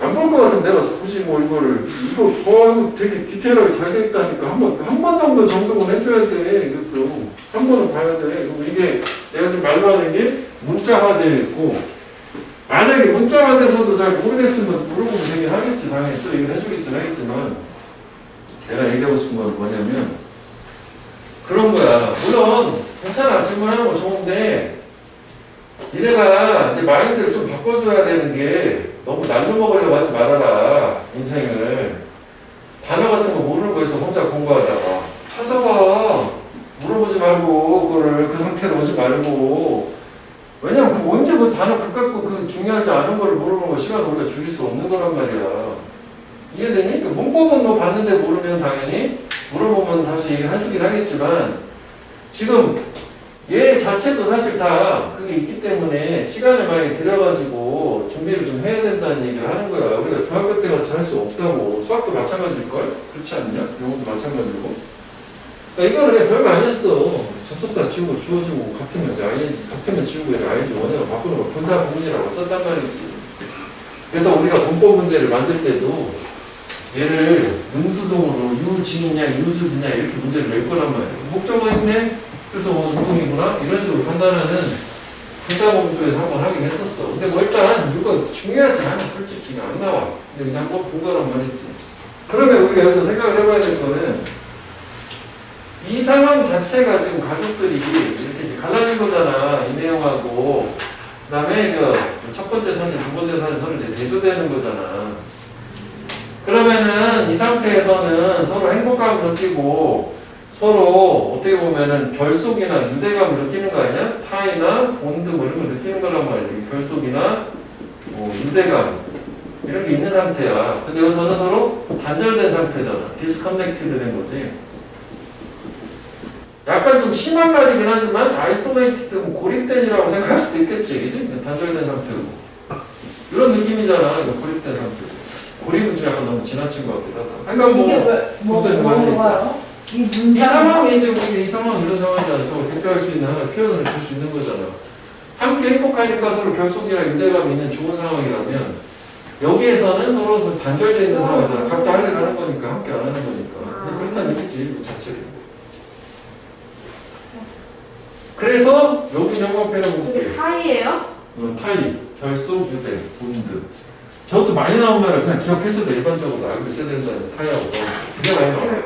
안 볼 것 같으면 내가 굳이 뭐 이거 되게 디테일하게 잘 돼 있다니까 한 번 정도 정독은 해줘야 돼 이것도 한 번은 봐야 돼 그리고 이게 내가 지금 말로 하는 게 문자화되어 있고 만약에 문자화돼서도 잘 모르겠으면 물어보면 되긴 하겠지 당연히 또 얘기를 해주겠긴 하겠지만 내가 얘기하고 싶은 건 뭐냐면 그런 거야 물론 괜찮아 질문하는 거 좋은데 니네가 이제 마인드를 좀 바꿔줘야 되는 게 너무 날로 먹으려고 하지 말아라 인생을 단어 같은 거 모르는 거 있어 혼자 공부하다가 찾아봐 물어보지 말고 그거를 그 상태로 오지 말고 왜냐면 언제 그 단어 갖고 그 중요하지 않은 거를 모르는 거 시간 우리가 줄일 수 없는 거란 말이야 이해되니? 문법은 너 봤는데 모르면 당연히 물어보면 다시 얘기를 해주긴 하겠지만 지금 얘 자체도 사실 다 그게 있기 때문에 시간을 많이 들여가지고 준비를 좀 해야 된다는 얘기를 하는 거야. 우리가 중학교 때 같이 할 수 없다고. 수학도 마찬가지일걸? 그렇지 않냐? 영어도 마찬가지고. 그러니까 이거는 그냥 별거 아니었어. 접속사 지우고 주어지고 같으면 ING, 같으면 지우고 ING 원형을 바꾸는 거 분사 부분이라고 썼단 말이지. 그래서 우리가 문법 문제를 만들 때도 얘를 능수동으로 유진이냐 유주드냐 이렇게 문제를 낼 거란 말이야. 목적어 있네? 그래서 뭐 운동이구나 이런 식으로 판단하는 분사법 쪽에서 한번 하긴 했었어. 근데 뭐 일단 이거 중요하지 않아. 솔직히 안 나와. 근데 그냥 한번 본 거란 말이지. 그러면 우리가 여기서 생각을 해봐야 될 거는 이 상황 자체가 지금 가족들이 이렇게 이제 갈라진 거잖아. 이 내용하고 그 다음에 그 첫 번째 사진, 두 번째 사진 서로 이제 대조되는 거잖아. 그러면은 이 상태에서는 서로 행복감을 느끼고 서로 어떻게 보면은 결속이나 유대감을 느끼는 거 아니야? 타이나 본드 뭐 이런 걸 느끼는 거란 말이야. 결속이나 뭐 유대감 이런 게 있는 상태야. 근데 여기서는 서로 단절된 상태잖아. 디스커넥티드 된 거지. 약간 좀 심한 말이긴 하지만 아이솔레이티드 고립된이라고 생각할 수도 있겠지. 그지? 단절된 상태로. 이런 느낌이잖아. 고립된 상태로. 고립은 좀 약간 너무 지나친 것 같기도 하다. 그러니까 뭐 이게 뭐가요? 이 문장 이 상황이 지금 이 상황 표현을 줄 수 있는 거잖아. 함께 행복하니까 서로 결속이나 유대감이 있는 좋은 상황이라면 여기에서는 서로 단절되어 있는 상황이잖아. 각자 할 일 하는 거니까 함께 안 하는 거니까. 근데 그렇다는 얘기지 그 자체를. 그래서 여기 영광표현을 볼게요. 이게 타이예요? 타이, 결속, 유대, 본드. 저것도 많이 나온 말을 그냥 기억해서도 일반적으로 알고 있어야 된다는 타이하고 되게 많이 나와요.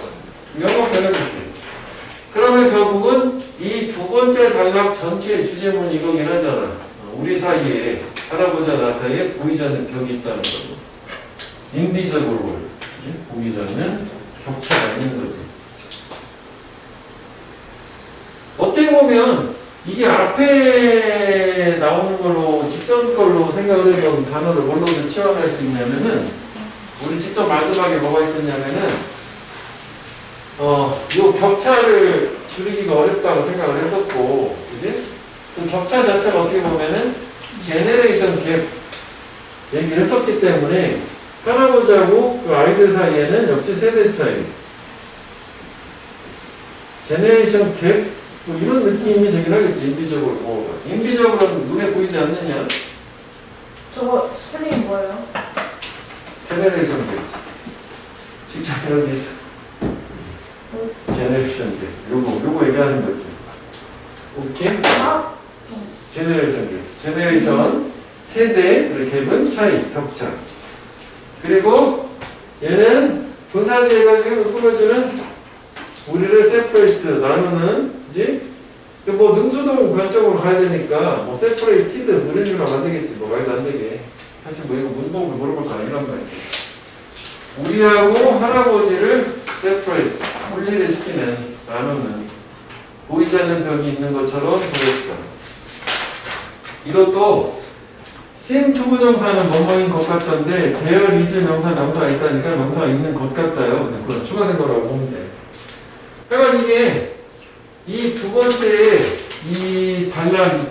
영광표현을 볼게요. 그러면 결국은 이 두 번째 단락 전체의 주제문이 이거긴 하잖아. 우리 사이에, 할아버지와 나 사이에 보이지 않는 벽이 있다는 거죠. 인비저블 월. 보이지 않는 격차가 있는 거지. 어떻게 보면 이게 앞에 나오는 걸로 직전 걸로 생각을 해보면 단어를 뭘로 치환할 수 있냐면은 우리 직접 마지막에 뭐가 있었냐면은 요 격차를 줄이기가 어렵다고 생각을 했었고, 그지? 그 격차 자체가 어떻게 보면은 제네레이션 갭 얘기를 했었기 때문에 할아버지하고 그 아이들 사이에는 역시 세대 차이, 제네레이션 갭 뭐 이런 느낌이 되긴 하겠지. 인비적으로 뭐 인비적으로는 눈에 보이지 않느냐? 저거 스펠링이 뭐예요? 제네레이션 갭. 직접 이런 게 있어. 제네레이션 갭. 요거 얘기하는 거지. 오케이? 제네레이션 갭. 제네레이션 세대 갭은 차이, 격차. 그리고 얘는 분사시 해가지고 꾸며주는 우리를 세퍼레이트 나누는 이제 뭐 능수동 관점으로 가야 되니까 뭐 세퍼레이티드 이런 식으로 하면 안 되겠지. 뭐 말도 안 되게. 사실 뭐 이거 문법을 물어볼 거 아니란 말이지. 우리하고 할아버지를 세퍼레이트 분리를 시키는 나누는 보이지 않는 벽이 있는 것처럼 보였다. 이것도 sim 투부정사는 뭐뭐인 것 같던데 대열 이즈 명사 명사가 있다니까 명사가 있는 것 같다요. 근데 그건 추가된 거라고 보면 돼. 그러니까 이게 이 두 번째 이 단락이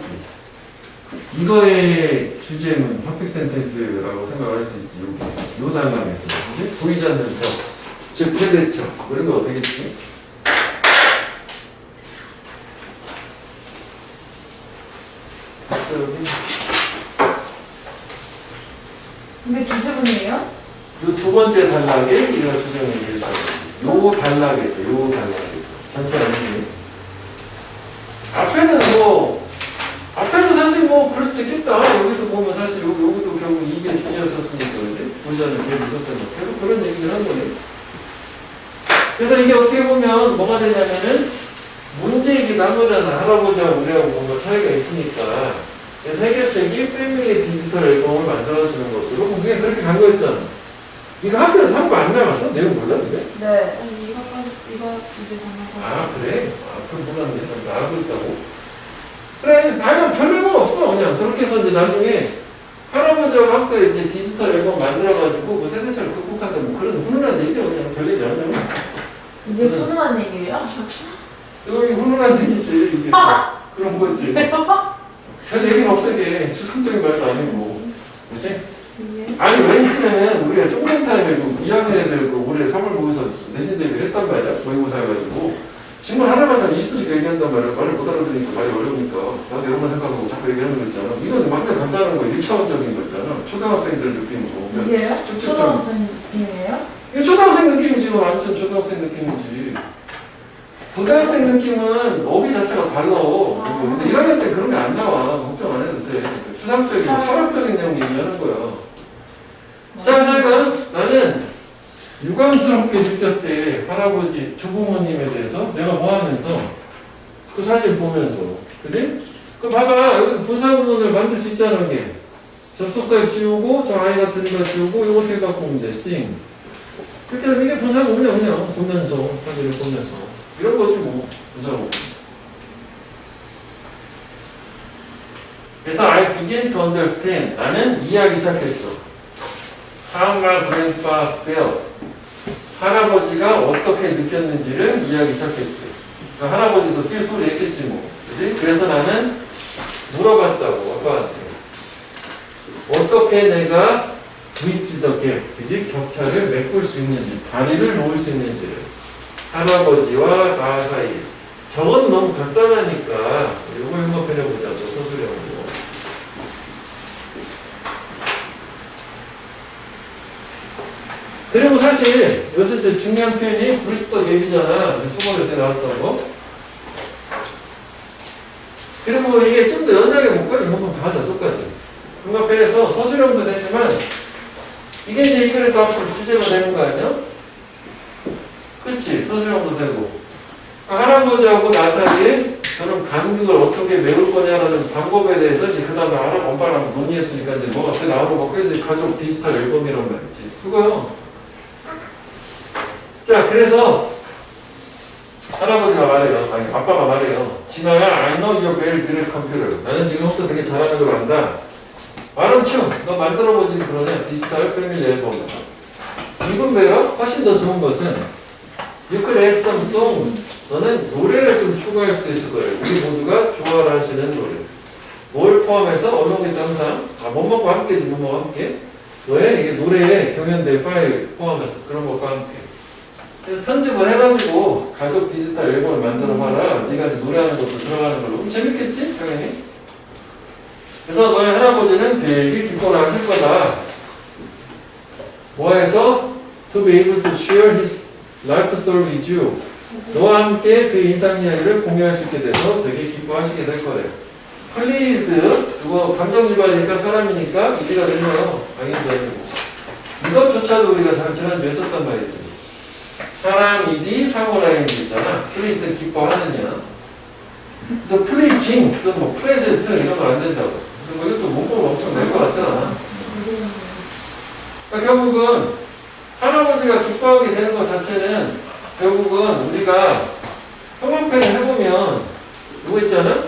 이거의 주제는 퍼펙트 센텐스라고 생각할 수 있지. 요 단락에서 보이지 않는 벽, 즉 세대적 이런 거 어떻겠지? 이게 주제문이에요? 요 두 번째 단락에 이런 주제문이 있어요. 요 단락에서 전체 아니지. 앞에도 사실 뭐 그럴 수도 있겠다. 여기서 보면 사실 여기도 결국 이게 주제였었으니까 그지? 보지 않는 게 있었던 거. 계속 그런 얘기를 한 거네. 그래서 이게 어떻게 보면 뭐가 되냐면은 문제이기도 한 거잖아. 할아버지하고 우리하고 뭔가 차이가 있으니까. 그래서 해결책이 패밀리 디지털 앨범을 만들어주는 것으로 그게 그렇게 간 거였잖아. 이거 학교에서 한 거 안 나왔어? 내용 몰라 근데? 네. 아니 이거 이제 당연하고. 아 그래? 그럼 몰랐네. 나 알고 있다고? 그래. 아니 별로는 없어. 그냥 저렇게 해서 이제 나중에 할아버지하고 학교에 이제 디지털 앨범 만들어가지고 뭐 세대차를 극복한다 뭐 그런 훈훈한 얘기야. 그냥 별 얘기 안 하면. 이게 훈훈한 얘기예요? 이거 훈훈한 얘기지. 이게 그런 거지. 별 얘기는 없어 이게. 추상적인 말도 아니고. 그치? 아니 왜냐면 우리가 조금 타임에 2학년 애들 올해 3월 보고서 내신 대비를 했단 말이야. 모의고사 해가지고 친구 하나만 한 20분씩 얘기한단 말이야. 말을 못 알아들으니까 말이 어려우니까 나도 이런만 생각하고 자꾸 얘기하는 거 있잖아. 이건 완전 간단한 거 1차원적인 거 있잖아. 초등학생들 느낌으로 이게요? 쭉쭉쭉. 초등학생 느낌이에요? 이거 초등학생 느낌이지. 이거 완전 초등학생 느낌이지. 고등학생 느낌은 어휘 자체가 달라. 근데 1학년 때 그런 게 안 나와. 걱정 안 해도 돼. 추상적인 철학적인 내용 얘기하는 거야. 자, 나는 유감스럽게 느꼈대. 할아버지, 조부모님에 대해서 내가 뭐 하면서 그 사진 보면서. 그지? 그 봐봐. 여기 분사구문을 만들 수 있잖아. 이게. 접속사를 지우고 저 아이 같은 거 지우고 이거 어떻게 갖고 오면 돼? 싱. 그때 이게 분사구문이야. 그냥 보면서 사진을 보면서 이런 거지 뭐. 분사구문. 그래서 I begin to understand. 나는 이해하기 시작했어. How my grandpa felt. 할아버지가 어떻게 느꼈는지를 이해하기 시작했대. 저 할아버지도 feel 소리 했겠지 뭐. 그지? 그래서 나는 물어봤다고 아빠한테. 어떻게 내가 bridge the gap, 그지? 격차를 메꿀 수 있는지, 다리를 놓을 수 있는지를. 할아버지와 나 사이. 저건 너무 간단하니까 이거 그리고 사실 여기서 이제 중요한 표현이 브리스터 맵이잖아. 수고할 때 나왔던 거. 그리고 이게 좀 더 연하게 볼까? 이만큼 다 하자, 속까지. 중간편에서 서술형도 되지만, 이게 이제 이 그래도 앞으로 주제가 되는 거 아니야? 그치? 서술형도 되고. 할아버지하고 나사리, 저는 간극을 어떻게 메울 거냐라는 방법에 대해서 이제 그 다음에 엄마랑 논의했으니까 이제 뭐가 그 나오는 거, 그게 이제 가족 디지털 앨범이란 말이지. 그거요. 자, 그래서, 할아버지가 말해요. 아니, 아빠가 말해요. 진아야, I know you're very good at computer. 나는 지금부터 되게 잘하는 걸 안다. 말은충, 너 만들어보지 그러냐? 디지털 패밀리 앨범. 이건 왜요? 훨씬 더 좋은 것은 You could add some songs. 너는 노래를 좀 추가할 수도 있을 거예요. 우리 모두가 좋아하시는 노래. 뭘 포함해서 언론기도 항상 뭐뭐과 함께지 뭐뭐와 함께 너의 이게 노래에 경연대 파일 포함해서 그런 것과 함께. 그래서 편집을 해가지고 가족 디지털 앨범을 만들어봐라. 네가 이제 노래하는 것도 들어가는 걸로. 그럼 재밌겠지? 당연히. 그래서 너의 할아버지는 되게 기뻐를 하실 거다. 뭐해서? To be able to share his life story with you. 너와 함께 그 인상 이야기를 공유할 수 있게 돼서 되게 기뻐하시게 될 거래요. Pleased. 그거 감정 유발이니까 사람이니까 이해가 되네요. 당연히 되는 거. 이것조차도 우리가 지난주에 썼단 말이죠. 사람이디 상호라인이 있잖아. Pleased 기뻐하느냐. 그래서 pleasing 또는 뭐 present 이런 거 안 된다고. 그리고 이것도 문법을 엄청 낼 것 같잖아. 그러니까 결국은 할아버지가 기뻐하게 되는 것 자체는 결국은 우리가 형광펜을 해보면 이거 있잖아?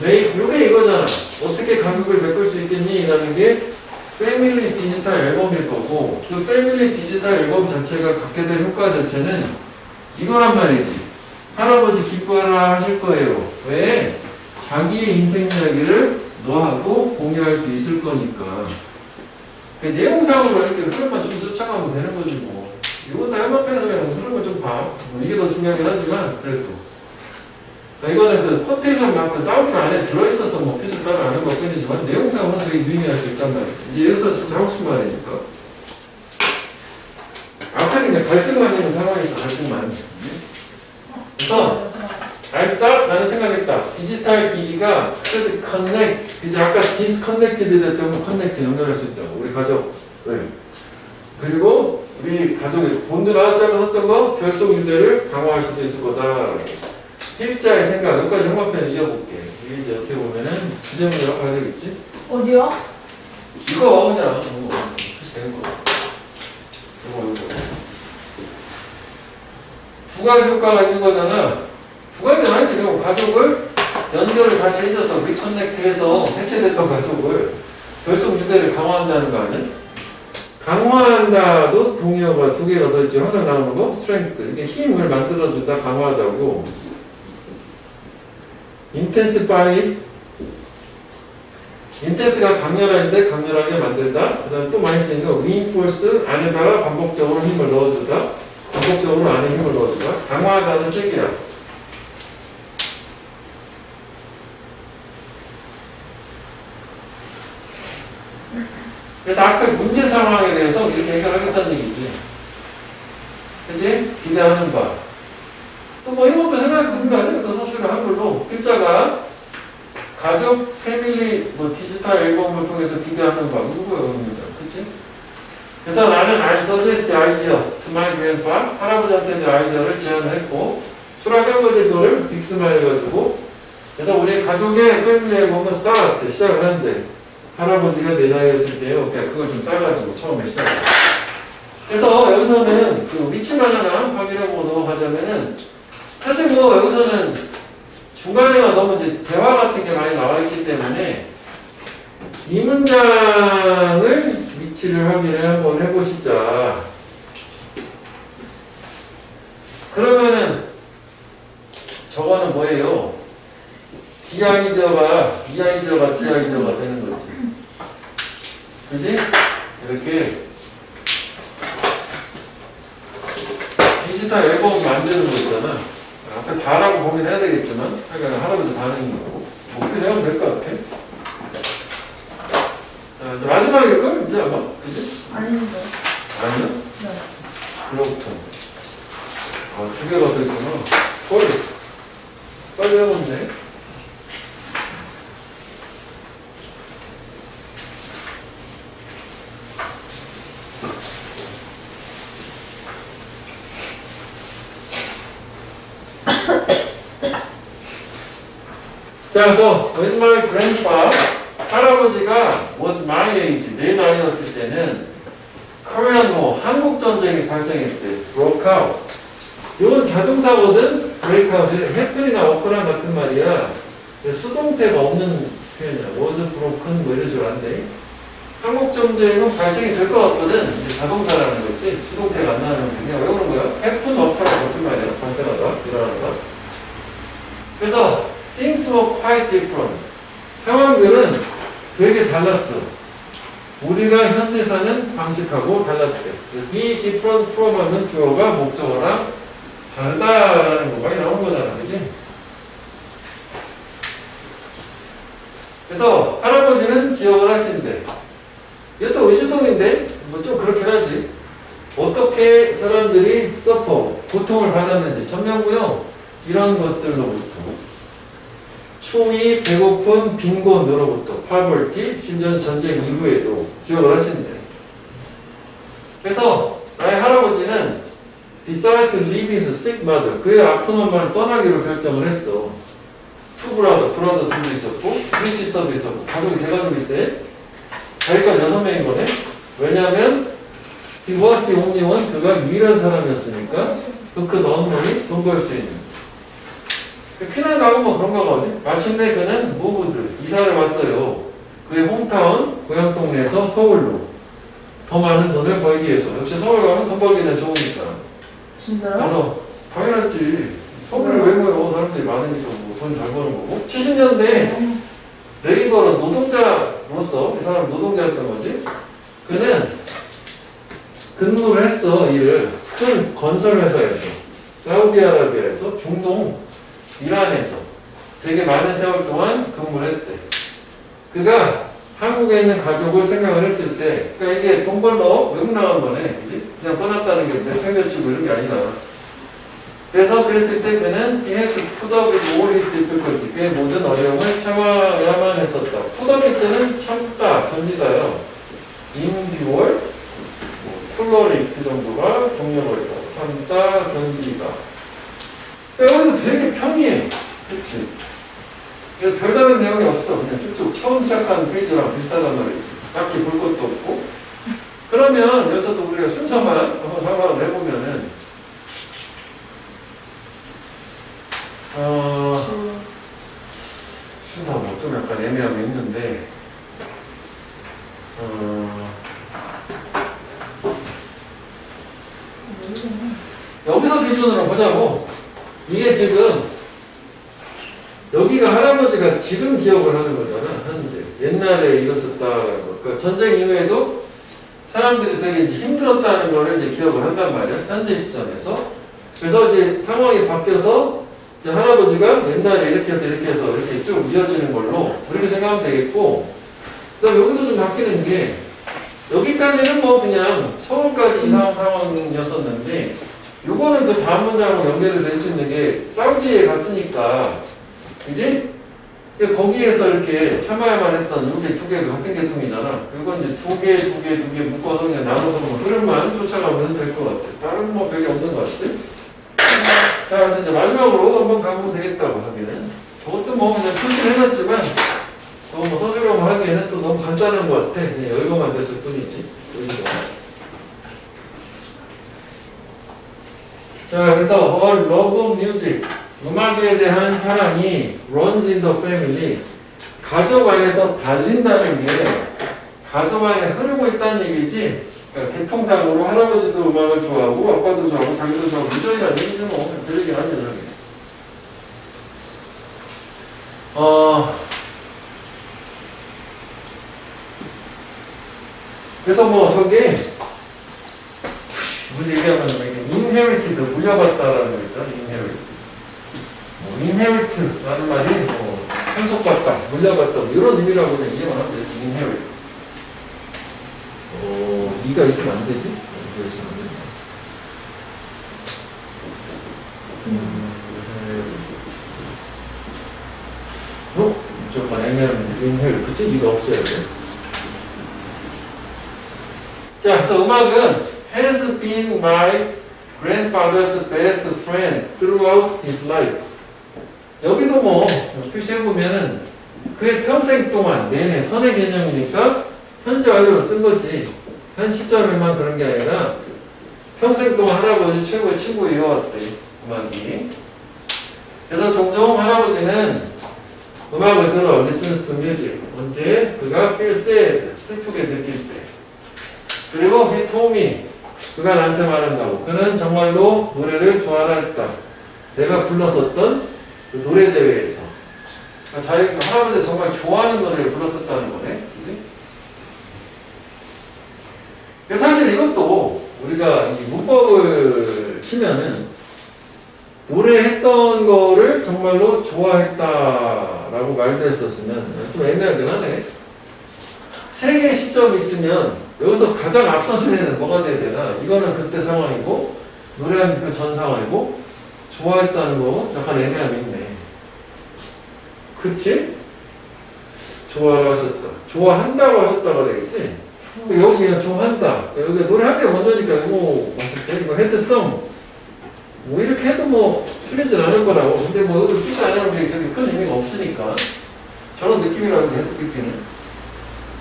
이게 이거잖아. 어떻게 간극을 메꿀 수 있겠니? 라는 게 패밀리 디지털 앨범일 거고 그 패밀리 디지털 앨범 자체가 갖게 될 효과 자체는 이거란 말이지. 할아버지 기뻐하라 하실 거예요. 왜? 자기의 인생 이야기를 너하고 공유할 수 있을 거니까. 그 내용상으로 이렇게 흐름만 좀 쫓아가면 되는 거지 뭐. 이건 다 형광펜에서 그냥 흐름을 좀 봐. 뭐 이게 더 중요하긴 하지만 그래도. 그러니까 이거는 그 코테이션만큼 다운표 안에 들어있어서 뭐 표시를 따로 안 하는 것 뿐이지만 내용상으로는 되게 유의할 수 있단 말이야. 이제 여기서 진짜 하고 싶은 말이니까. 앞에는 그냥 갈등만 있는 상황에서 갈등만. 그래서 나는 생각했다. 디지털 기기가 could connect. 이제 아까 disconnected 됐다면 connect 연결할 수 있다고. 우리 가족을. 그리고 우리 가족의 본드 나왔자고 썼던 거 결속 유대를 강화할 수도 있을 거다. 필자의 생각. 여기까지 형광펜을 이어볼게. 이게 이제 어떻게 보면은 주제문으로 가야 되겠지? 어디요? 이거 그냥 표시되는 거. 이거. 두 가지 효과가 있는 거잖아. 두 가지는 아니지. 그럼 가족을 연결을 다시 해줘서 리커넥트해서 해체됐던 가족을 결속 유대를 강화한다는 거 아니야? 강화한다도 동의어가 두 개가 더 있죠. 항상 나오는 거 스트렝스. 이게 힘을 만들어준다 강화하자고. intensify. intense가 강렬한데 강렬하게 만들다. 그 다음에 또 많이 쓰는 거 reinforce. 안에다가 반복적으로 힘을 넣어주다. 반복적으로 안에 힘을 넣어주다. 강화하다는 세 개야. 그래서 아까 문제 상황에 대해서 이렇게 해결하겠다는 얘기지. 그치? 기대하는 바. 또 뭐 이런 것도 생각할 수 있는 거 아니야? 또 서술을 한글로. 글자가 가족, 패밀리, 뭐 디지털 앨범을 통해서 기대하는 바. 이거야, 의미죠. 그치? 그래서 나는 I suggest idea to my grandpa. 할아버지한테 이제 아이디어를 제안을 했고, 수락해보지 그거를 빅스만 해가지고, 그래서 우리 가족의 패밀리 앨범을 시작을 하는데, 할아버지가 내 나이였을 때요. 그걸 좀 따가지고 처음에 시작해요. 그래서 여기서는 그 위치만 하나 확인하고 넘어가자면은 사실 뭐 여기서는 중간에만 너무 이제 대화 같은 게 많이 나와 있기 때문에 이 문장을 위치를 확인을 한번 해보시자. 그러면은 저거는 뭐예요? 디아이디어가 디아이디어가 되는 거지. 그지? 이렇게 디지털 앨범 만드는 거 있잖아. 앞에 다라고 보긴 해야 되겠지만, 그러니까 할아버지 반응인 거고. 뭐 그렇게 생각하면 될 것 같아. 자, 이제 마지막일걸? 이제 아마? 그지? 아닌데. 아니요? 네. 브로큰. 아, 두 개가 더 있구나. 헐. 빨리 해봤네. 자, 그래서 when my grandpa 할아버지가 was my age 내 나이였을 때는 Korean War 한국 전쟁이 발생했대. broke out. 이건 자동사거든. break out. happen이나 occur랑 같은 말이야. 수동태가 없는 표현이야. was broken 뭐 이런 식으로 한대. 한국 전쟁은 발생이 될 것 같거든. 이제 자동사라는 거지. 수동태가 안 나오는 거냐. 왜 그런 거야? happen, occur랑 같은 말이야. 발생하다, 일어나다. 그래서 things were quite different. 상황들은 되게 달랐어. 우리가 현재 사는 방식하고 달랐대. 이 different from 하면 주어가 목적어랑 다르다라는 거 많이 나온 거잖아. 그지? 그래서 할아버지는 기억을 하신대. 이것도 의주동인데 뭐 좀 그렇긴 하지. 어떻게 사람들이 suffer, 고통을 받았는지 천명고요. 이런 것들로부터 추위, 배고픈, 빈곤으로부터 poverty, 심지어 전쟁 이후에도 기억을 하신대. 그래서 나의 할아버지는 decided to leave his sick mother, 그의 아픈 엄마를 떠나기로 결정을 했어. two brother, 브라더 둘도 있었고 three sister도 있었고 가족이 대가족이 있어요. 자기가 6명인 거네. 왜냐하면 he was the only one, 그가 유일한 사람이었으니까 who could earn money, 돈 벌 수 있는. 피난 가고 뭐 그런 거가 어디? 마침내 그는 moved, 이사를 왔어요. 그의 홈타운, 고향 동네에서 서울로. 더 많은 돈을 벌기 위해서. 역시 서울 가면 돈 벌기는 좋으니까. 진짜요? 그래서 당연하지. 서울을 왜 모여? 사람들이 많으니까 뭐 돈 잘 버는 거고. 70년대 레이버는 노동자로서, 이 사람 노동자였던 거지. 그는 근무를 했어, 일을. 큰 건설회사에서. 사우디아라비아에서 중동 이란에서 되게 많은 세월 동안 근무를 했대. 그가 한국에 있는 가족을 생각을 했을 때, 그러니까 이게 돈 벌러 외국 나간 거네, 그지? 그냥 떠났다는 게 내팽개치고 이런 게 아니라. 그래서 그랬을 때 그는 he had to put up with all his difficulty, 그의 모든 어려움을 참아야만 했었다. put up일 때는 참다, 견디다요. endure, tolerate 그 정도가 동력어이다. 참다, 견디다. 여기도 되게 편리해. 그치? 별다른 내용이 없어. 그냥 쭉쭉 처음 시작하는 페이지랑 비슷하단 말이지. 딱히 볼 것도 없고. 그러면 여기서도 우리가 순서만 한번 상황을 해보면은, 순서 뭐 좀 약간 애매함이 있는데, 여기서 기준으로 보자고. 이게 지금 여기가 할아버지가 지금 기억을 하는 거잖아. 현재 옛날에 일었었다라는 거. 그러니까 전쟁 이후에도 사람들이 되게 이제 힘들었다는 거를 이제 기억을 한단 말이야. 현재 시점에서. 그래서 이제 상황이 바뀌어서 이제 할아버지가 옛날에 이렇게 해서 이렇게 쭉 이어지는 걸로 그렇게 생각하면 되겠고, 그다음 여기도 좀 바뀌는 게 여기까지는 뭐 그냥 서울까지 이상 상황이었었는데. 요거는 그 다음 문장으로 연결이 될 수 있는 게 사우디에 갔으니까 이제 거기에서 이렇게 참아야만 했던 이게 두 개가 같은 계통이잖아. 이건 이제 두 개 묶어서 그냥 나눠서 뭐 흐름만 쫓아가면 될 것 같아. 다른 뭐 별게 없는 것 같지? 자, 그래서 이제 마지막으로 한번 가보면 되겠다고 하기는. 저것도 뭐 그냥 표시를 해놨지만 뭐 써주려고 하기에는 또 너무 간단한 것 같아. 그냥 열거만 됐을 뿐이지. 자, 그래서 all love of music, 음악에 대한 사랑이 runs in the family, 가족 안에서 달린다는 게 가족 안에 흐르고 있다는 얘기지. 그러니까 계통상으로 할아버지도 음악을 좋아하고 아빠도 좋아하고 자기도 좋아하고 유전이라는 얘기지 뭐. 별 얘기 아니야. 그래서 뭐 저게 우리 얘기하면 inherited, 물려받다라는 거 있잖아. inherit라는 말이 뭐 상속받다, 물려받다 뭐 이런 의미라고 그냥 이해만 하면 되지. inherit. 이가 있으면 안 되지? 이가 있으면 안 되지. 무조건 인헬, 그치? 이거 없어야 돼. 자, 그래서 음악은 has been my grandfather's best friend throughout his life. 여기도 뭐 표시해보면은 그의 평생 동안 내내 선의 개념이니까 현재 완료로 쓴 거지. 한 시점에만 그런 게 아니라 평생 동안 할아버지 최고의 친구이어왔대, 음악이. 그래서 종종 할아버지는 음악을 들어 listens to music. 언제? 그가 feel sad, 슬프게 느낄 때. 그리고 he told me, 그가 나한테 말한다고. 그는 정말로 노래를 좋아라 했다. 내가 불렀었던 그 노래 대회에서. 그러니까 자기가 할아버지가 정말 좋아하는 노래를 불렀었다는 거네. 그지? 사실 이것도 우리가 이 문법을 치면은 노래했던 거를 정말로 좋아했다라고 말도 했었으면 좀 애매하긴 하네. 세 개의 시점이 있으면 여기서 가장 앞선에는 뭐가 돼야 되나? 이거는 그때 상황이고 노래한 그 전 상황이고 좋아했다는 거 약간 애매함이 있네. 그치? 좋아를 하셨다. 좋아한다고 하셨다가 되겠지? 여기 그냥 좋아한다. 여기 노래할 게 먼저니까 이거 봤을 때 이거 헤드성 뭐 이렇게 해도 뭐 틀리진 않을 거라고. 근데 뭐 이것도 표시 안 하는 게 저기 큰 의미가 없으니까 저런 느낌이라고 헤드피피는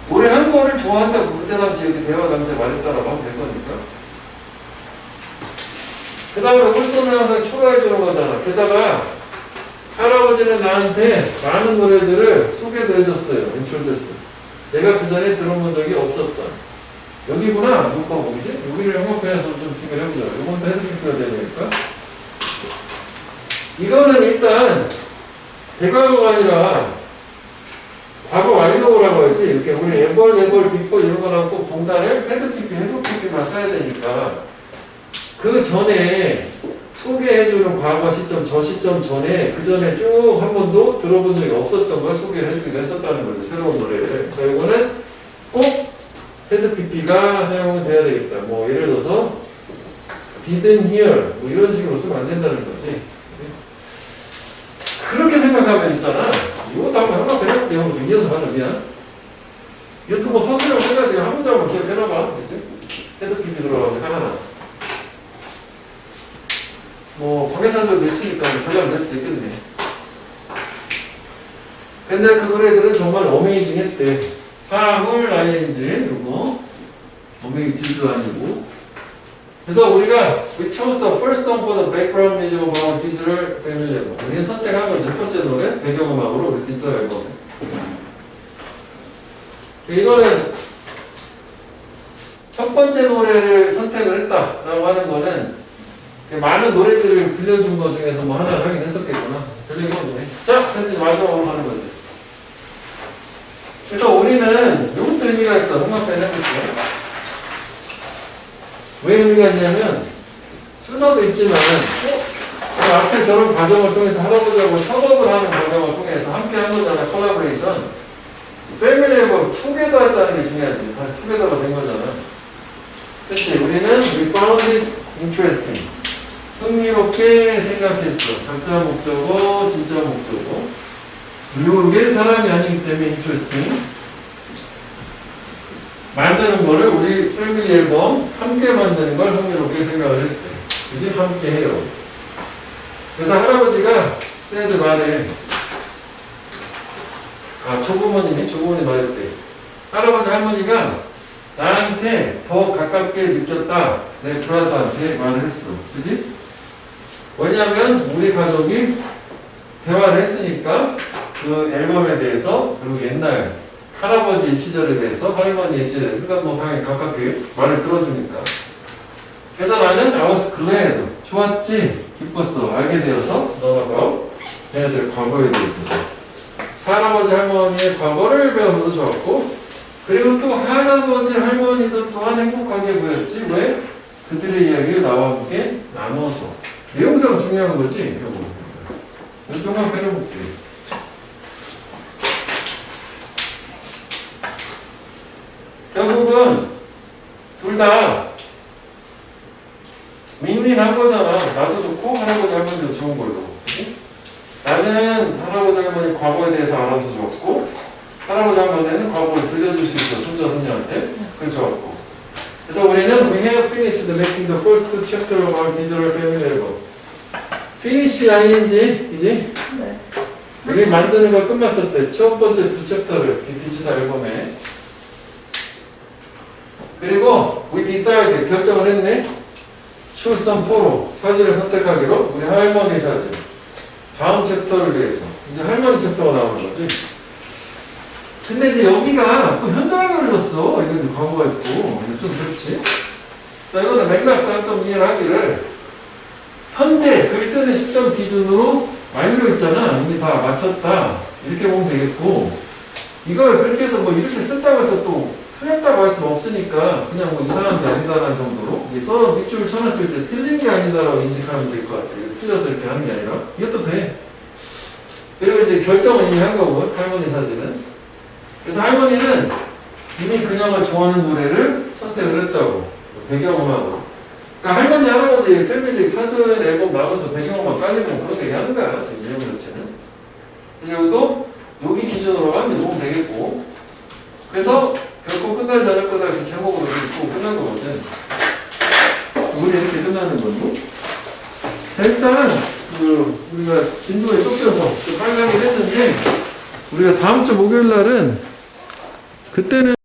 노래한 거를 좋아한다고 그때 당시 여기 대화 당시에 말했다라고 하면 될 거니까. 그 다음에 홀손을 항상 추가해 주는 거잖아. 게다가 할아버지는 나한테 많은 노래들을 소개도 해줬어요. 인트로듀스. 내가 그 전에 들어본 적이 없었던. 여기구나. 누가 보이지? 여기를 형광펜에서 좀 비교를 해보자. 이건 헤드피피가 되니까. 이거는 일단 대과거가 아니라 과거 완료라고 하지. 이렇게 우리 예벌, 비포 이런 거랑 꼭 동사를 헤드피피, 헤드피피만 써야 되니까 그 전에 소개해주는 과거 시점, 저 시점 전에 그 전에 쭉 한 번도 들어본 적이 없었던 걸 소개를 해주기도 했었다는 거죠. 새로운 노래를. 자, 이거는 꼭 헤드피피가 사용이 돼야 되겠다. 뭐 예를 들어서 didn't hear 뭐 이런 식으로 쓰면 안 된다는 거지. 그렇게 생각하면 있잖아. 이것도 한번 해봐. 그냥 이어서 하자. 미안. 이것도 뭐 서술형 해가지고 한 문장만 기억해놔봐. 헤드피피 들어가면 하나. 뭐 방해사절 냈으니까 전략 낼 수도 있겠네. 근데 그 노래들은 정말 어메이징 했대. 사물 ing 요거 어메이징도 아니고. 그래서 우리가 we chose the first song for the background music of our Diesel family album. 우리는 선택한 건 첫 번째 노래 배경음악으로 우리 Diesel 앨범. 이거는 첫 번째 노래를 선택을 했다라고 하는 거는 많은 노래들을 들려준 것 중에서 뭐 하나를 하긴 했었겠구나. 별 얘기 없네. 자, 그래서 마지막으로 하는 거지. 그래서 우리는 이것도 의미가 있어. 홍합펜 해볼게. 왜 의미가 있냐면 순서도 있지만 그 앞에 저런 과정을 통해서 할아버지하고 협업을 하는 과정을 통해서 함께 한 거잖아. 콜라보레이션. 패밀리 앨범 투게더 했다는 게 중요하지. 다시 투게더가 된 거잖아. 그치? 우리는 we found it interesting. 흥미롭게 생각했어. 가짜 목적어, 진짜 목적어. 그리고 이게 사람이 아니기 때문에 interesting. 만드는 거를 우리 패밀리 앨범 함께 만드는 걸 흥미롭게 생각을 했대. 그지? 함께 해요. 그래서 할아버지가 세드 말에 조부모님이 말했대. 할아버지 할머니가 나한테 더 가깝게 느꼈다. 내 브라더한테 말을 했어. 그지? 왜냐면 우리 가족이 대화를 했으니까 그 앨범에 대해서 그리고 옛날 할아버지 시절에 대해서 할머니 시절에 그러니까 뭐 당연히 가깝게 말을 들어주니까 그래서 나는 I was glad 좋았지 기뻤어 알게 되어서 너가 얘네들 과거에 대해서 할아버지 할머니의 과거를 배워서도 좋았고 그리고 또 할아버지 할머니도 또한 행복하게 보였지 왜? 그들의 이야기를 나와 함께 나눠서 내용상 중요한 거지 결국 연동만 빼놓을게 결국은 둘 다 윈윈한 거잖아 나도 좋고 할아버지 할머니도 좋은 걸로. 나는 할아버지 할머니 과거에 대해서 알아서 줬고 할아버지 할머니는 과거를 들려줄 수 있어 손자 손녀한테. 그래서 좋았고. 그래서 우리는 we have finished making the first two chapter of our digital family album. finish ing 이제 네. 우리 만드는 걸 끝마쳤대. 첫 번째 두 챕터를 디지털 앨범에. 그리고 we decide 결정을 했네. choose some photo 사진을 선택하기로 우리 할머니 사진. 다음 챕터를 위해서 이제 할머니 챕터가 나오는 거지. 근데 이제 여기가 또 현장에 걸렸어. 이건 과거가 있고 이거 좀 그렇지. 자 이거는 맥락상 좀 이해를 하기를 현재 글 쓰는 시점 기준으로 완료했잖아. 이미 다 마쳤다. 이렇게 보면 되겠고 이걸 그렇게 해서 뭐 이렇게 쓴다고 해서 또 틀렸다고 할 수는 없으니까 그냥 뭐 이상한 게 아니다라는 정도로 이게 써 밑줄을 쳐놨을 때 틀린 게 아니다라고 인식하면 될 것 같아. 틀려서 이렇게 하는 게 아니라 이것도 돼. 그리고 이제 결정은 이미 한 거고 할머니 사진은. 그래서 할머니는 이미 그녀가 좋아하는 노래를 선택을 했다고 배경음악으로. 그러니까 할머니 할아버지 패밀리 사전 앨범 나오면서 배경음악 깔리면 그런 얘기 하는 거야 지금 내용 자체는. 그래서 여기도 여기 기준으로 하면 이거 되겠고. 그래서 결코 끝나지 않을 거다 이렇게 제목으로 읽고 끝난 거거든. 우리 이렇게 끝나는 거고. 자 일단 우리가 진도에 쫓겨서 좀 빨리 하긴 했는데 우리가 다음 주 목요일 날은 그때는